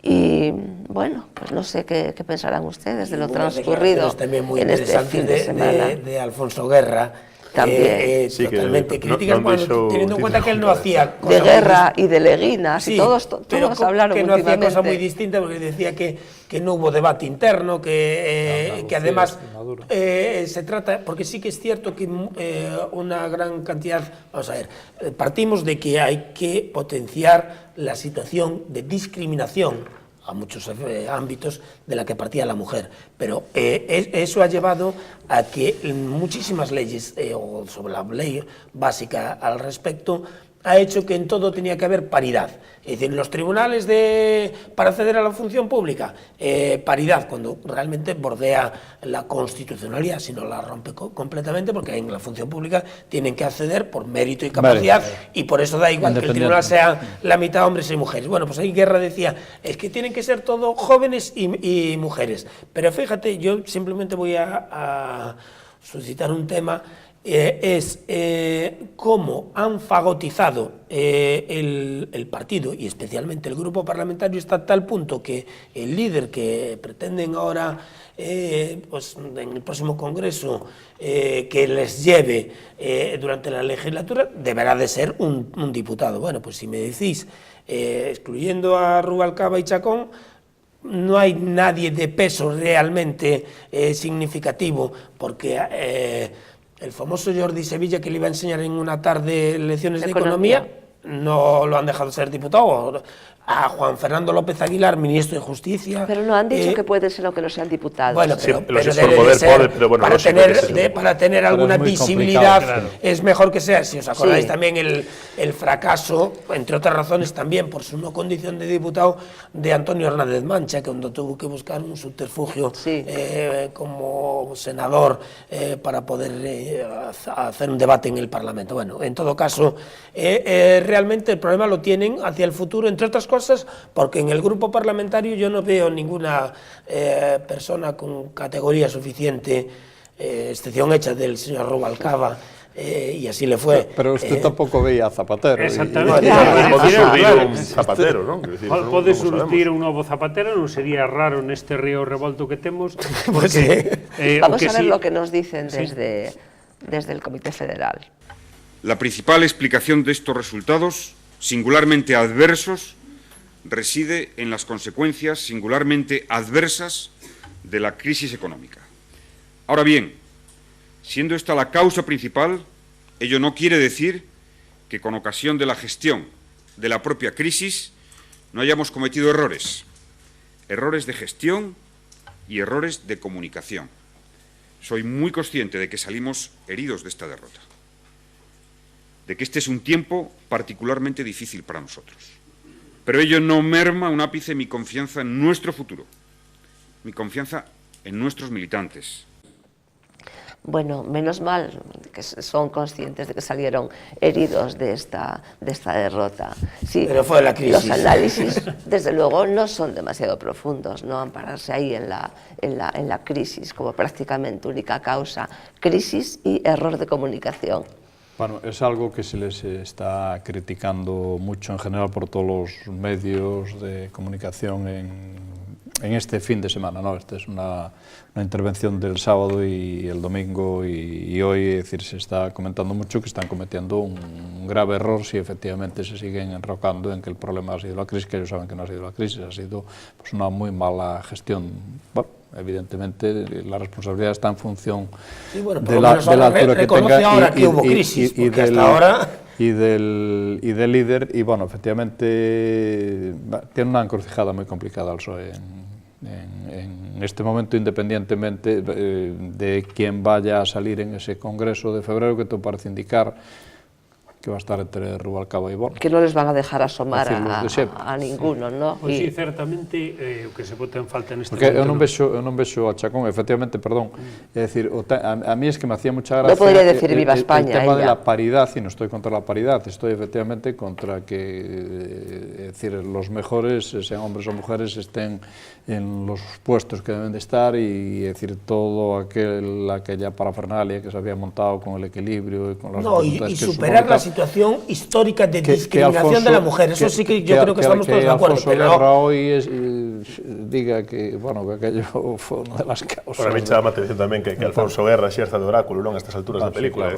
Y bueno, pues no sé qué pensarán ustedes de lo transcurrido también muy en este fin de semana. de Alfonso Guerra. También. Sí, que totalmente no críticas, deixou teniendo en cuenta que él no hacía De cosas muy Guerra y de Leguinas, Sí, y todos pero hablaron que no hacía últimamente. cosa muy distinta, porque decía que no hubo debate interno, que además se trata, porque sí que es cierto que una gran cantidad, vamos a ver, partimos de que hay que potenciar la situación de discriminación a muchos ámbitos de la que partía la mujer, pero eso ha llevado a que muchísimas leyes, o sobre la ley básica al respecto, ha hecho que en todo tenía que haber paridad. Es decir, en los tribunales para acceder a la función pública, paridad, cuando realmente bordea la constitucionalidad, si no la rompe completamente, porque en la función pública tienen que acceder por mérito y capacidad, y por eso da igual que el tribunal sea la mitad hombres y mujeres. Bueno, pues ahí Guerra decía, es que tienen que ser todo jóvenes y mujeres. Pero fíjate, yo simplemente voy a suscitar un tema, es cómo han fagotizado el partido y especialmente el grupo parlamentario hasta tal punto que el líder que pretenden ahora pues en el próximo congreso que les lleve durante la legislatura deberá de ser un diputado. Bueno, pues si me decís, excluyendo a Rubalcaba y Chacón, no hay nadie de peso realmente significativo, porque el famoso Jordi Sevilla, que le iba a enseñar en una tarde lecciones de economía, no lo han dejado ser diputado. A Juan Fernando López Aguilar, ministro de Justicia. Pero no han dicho que puede ser aunque no sean diputados. Bueno, pero debe de ser, para tener alguna visibilidad, es mejor que sea. Si os acordáis también el fracaso, entre otras razones también por su no condición de diputado, de Antonio Hernández Mancha, que cuando tuvo que buscar un subterfugio como senador para poder hacer un debate en el Parlamento. Bueno, en todo caso, realmente realmente el problema lo tienen hacia el futuro, entre otras cosas, porque en el grupo parlamentario yo no veo ninguna persona con categoría suficiente, excepción hecha del señor Rubalcaba, y así le fue. Pero usted tampoco veía a Zapatero. Exactamente. Pode surdir un Zapatero, non? Pode surdir un novo Zapatero, non sería raro neste río revolto que temos. Pues sí. Vamos a ver lo que nos dicen desde el Comité Federal. La principal explicación de estos resultados, singularmente adversos, reside en las consecuencias singularmente adversas de la crisis económica. Ahora bien, siendo esta la causa principal, ello no quiere decir que con ocasión de la gestión de la propia crisis no hayamos cometido errores de gestión y errores de comunicación. Soy muy consciente de que salimos heridos de esta derrota, de que este es un tiempo particularmente difícil para nosotros. Pero ello no merma un ápice mi confianza en nuestro futuro, mi confianza en nuestros militantes. Bueno, menos mal que son conscientes de que salieron heridos de esta derrota. Sí, pero fue la crisis. Los análisis, desde luego, no son demasiado profundos, no ampararse ahí en la crisis como prácticamente única causa. Crisis y error de comunicación. Bueno, es algo que se les está criticando mucho en general por todos los medios de comunicación en este fin de semana, ¿no? Esta es una intervención del sábado y el domingo y hoy, es decir, se está comentando mucho que están cometiendo un grave error si efectivamente se siguen enrocando en que el problema ha sido la crisis, que ellos saben que no ha sido la crisis, ha sido pues, una muy mala gestión. Bueno, evidentemente la responsabilidad está en función de la altura que tenga ahora que hubo crisis, porque hasta ahora... y del líder, y bueno, efectivamente tiene una encrucijada muy complicada el PSOE en este momento, independientemente de quién vaya a salir en ese congreso de febrero, que todo parece indicar que va a estar entre Rubalcaba e Borja. Que non les van a dejar asomar a ninguno, ¿no? Pois sí, certamente, o que se bota en falta neste porque momento... eu non vexo a Chacón, efectivamente, perdón, é dicir, a mí es que me hacía mucha gracia... No podría decir viva España, el tema de la paridad, y no estoy contra la paridad, estoy efectivamente contra que, es decir, los mejores, sean hombres o mujeres, estén en los puestos que deben de estar y, es decir, todo aquella parafernalia que se había montado con el equilibrio y con las dificultades que superar la situación histórica de discriminación de la mujer, eso sí que yo creo que estamos todos de acuerdo. Que Alfonso Guerra hoy diga que, bueno, que aquello fue una de las causas. Para mí chama a atención tamén que Alfonso Guerra xerza de oráculo, non, a estas alturas da película.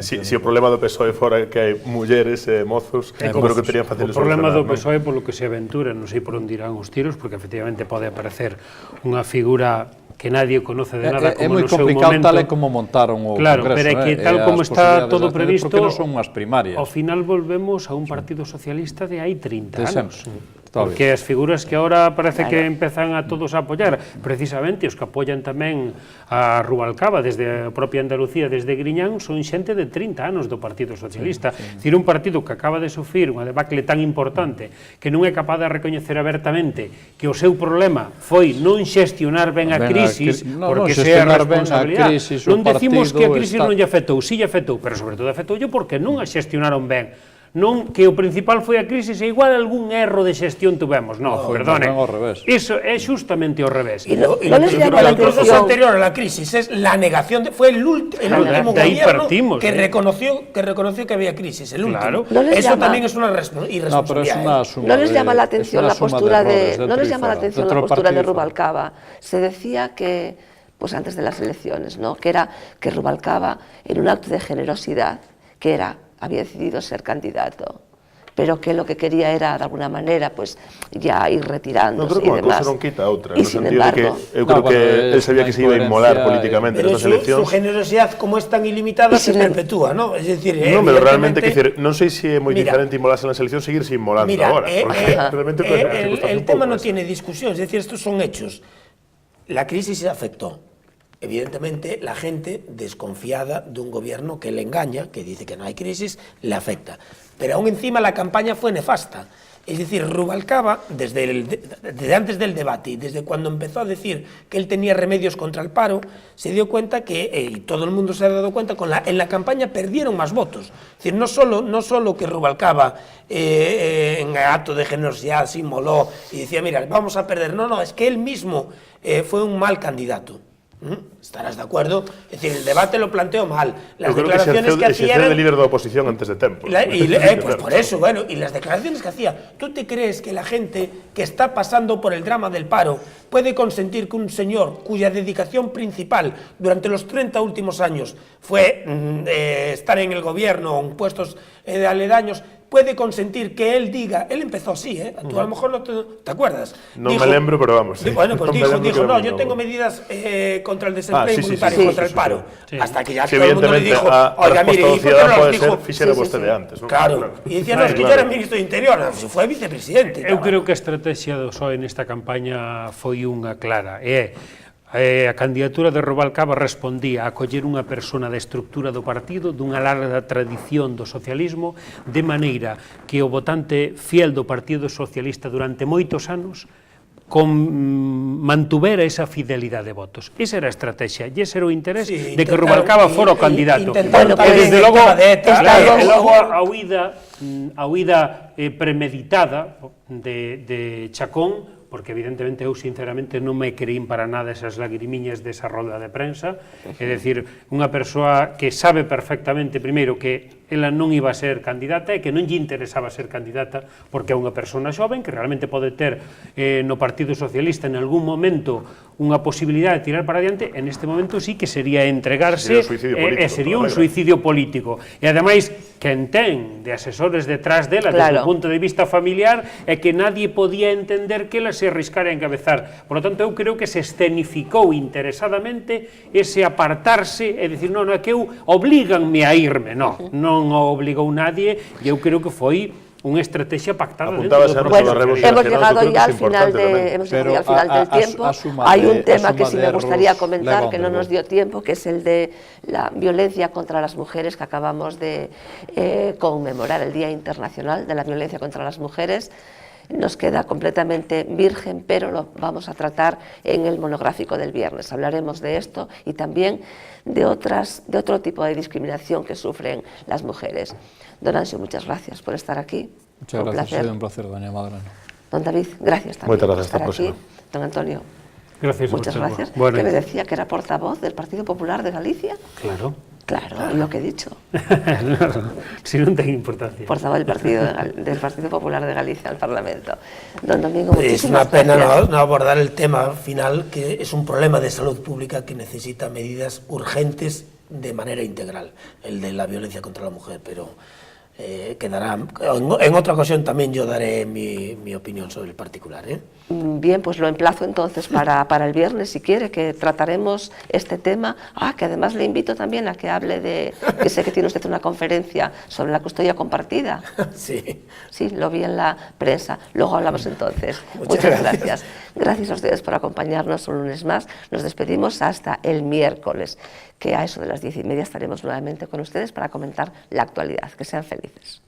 Si o problema do PSOE fora que hai mulleres e mozos, creo que terían fácil de solucionar. O problema do PSOE polo que se aventura, non sei por onde irán os tiros, porque efectivamente pode aparecer unha figura que nadie conoce de nada, como no seu momento. É moi complicado tal e como montaron o Congreso. Claro, pero é que tal como está todo previsto, porque non son unhas primarias. Ao final volvemos a un Partido Socialista de hai 30 anos. Porque as figuras que ahora parece que empezan a todos a apoiar, precisamente os que apoian tamén a Rubalcaba desde a propia Andalucía, desde Griñán, son xente de 30 anos do Partido Socialista. É dicir, un partido que acaba de sufrir unha debacle tan importante que non é capaz de recoñecer abertamente que o seu problema foi non xestionar ben a crisis, porque se é a responsabilidade. Non decimos que a crisis non lle afectou, si lle afectou, pero sobre todo afectoulle porque non a xestionaron ben. Non que o principal foi a crisis e igual algún erro de xestión tuvemos, non, perdone. Iso é justamente ao revés. No les llama la atención anterior a la crisis es la negación fue el último gobierno que reconoció que había crisis, el último. Eso tamén es una irresponsabilidad. No les llama la atención la postura de Rubalcaba. Se decía que pues antes de las elecciones, ¿no? Que era que Rubalcaba en un acto de generosidad, había decidido ser candidato, pero que lo que quería era, de alguna manera, pues ya ir retirándose y demás. Pero unha cousa non quita a outra, no sentido de que eu creo que él sabía que se iba a inmolar políticamente nestas eleccións. Pero su generosidad, como es tan ilimitada, se perpetúa, ¿no? Es decir, non, pero realmente, non sei se é moi diferente inmolarse nas eleccións, seguirse inmolando agora. El tema non tiene discusión, es decir, estos son hechos. La crisis se afectó. Evidentemente, la gente desconfiada de un gobierno que le engaña, que dice que no hay crisis, le afecta. Pero aún encima la campaña fue nefasta. Es decir, Rubalcaba, desde antes del debate y desde cuando empezó a decir que él tenía remedios contra el paro, se dio cuenta que, y todo el mundo se ha dado cuenta, en la campaña perdieron más votos. Es decir, no solo que Rubalcaba, en acto de generosidad, se inmoló y decía, mira, vamos a perder. No, es que él mismo fue un mal candidato. Estarás de acuerdo? Es decir, el debate lo planteó mal. Las declaraciones que hacía eran... de líder de oposición antes de tiempo. Pues por eso, bueno, y las declaraciones que hacía. ¿Tú te crees que la gente que está pasando por el drama del paro puede consentir que un señor cuya dedicación principal durante los 30 últimos años fue estar en el gobierno o en puestos aledaños, puede consentir que él diga, él empezó así, tú a lo mejor no te acuerdas. No me lembro, pero vamos. Sí. Bueno, pues dijo, no, yo tengo medidas contra el desempleo voluntario, contra el paro. Hasta que ya todo el mundo le dijo, oiga, mire, ¿y por qué no los dijo? Fixera vostede antes, ¿no? Claro, y decía, no, es que yo era ministro de Interior, fue vicepresidente. Eu creo que a estrategia do PSOE nesta campaña foi unha clara, a candidatura de Rubalcaba respondía a acoller unha persona da estructura do partido, dunha larga tradición do socialismo, de maneira que o votante fiel do Partido Socialista durante moitos anos mantuvera esa fidelidade de votos. Esa era a estrategia, e ese era o interés de que Rubalcaba fora o candidato. E desde logo a huida premeditada de Chacón, porque evidentemente eu sinceramente non me creín para nada esas lagrimiñas desa roda de prensa, é dicir, unha persoa que sabe perfectamente, primeiro, que ela non iba a ser candidata e que non lle interesaba ser candidata porque é unha persona xoven que realmente pode ter no Partido Socialista en algún momento unha posibilidade de tirar para adiante, en este momento sí que sería entregarse e sería un suicidio político. E ademais, quen ten de asesores detrás dela desde o punto de vista familiar é que nadie podía entender que ela se arriscara a encabezar. Por lo tanto, eu creo que se escenificou interesadamente ese apartarse e dicir, non, é que eu oblíganme a irme, non o obligou nadie, e eu creo que foi unha estrategia pactada dentro do proceso. Hemos llegado ya al final del tiempo. Hay un tema que sí me gustaría comentar, que no nos dio tiempo, que es el de la violencia contra las mujeres, que acabamos de conmemorar el Día Internacional de la Violencia contra las Mujeres. Nos queda completamente virgen, pero lo vamos a tratar en el monográfico del viernes. Hablaremos de esto y también de otro tipo de discriminación que sufren las mujeres. Don Anxo, muchas gracias por estar aquí. Muchas gracias, ha sido un placer, doña Madrano. Don David, gracias también por estar aquí. Don Antonio, gracias, muchas gracias. Que me decía que era portavoz del Partido Popular de Galicia. Claro. Claro, lo que he dicho. Si non ten importancia. Portavoz del Partido Popular de Galicia al Parlamento. Don Domingo, es una pena no abordar el tema final, que es un problema de salud pública que necesita medidas urgentes de manera integral, el de la violencia contra la mujer, pero quedará... En otra ocasión también yo daré mi opinión sobre el particular. Bien, pues lo emplazo entonces para el viernes, si quiere, que trataremos este tema. Que además le invito también a que hable que sé que tiene usted una conferencia sobre la custodia compartida. Sí. Sí, lo vi en la prensa. Luego hablamos entonces. Muchas gracias. Gracias a ustedes por acompañarnos un lunes más. Nos despedimos hasta el miércoles, que a eso de las 10:30 estaremos nuevamente con ustedes para comentar la actualidad. Que sean felices.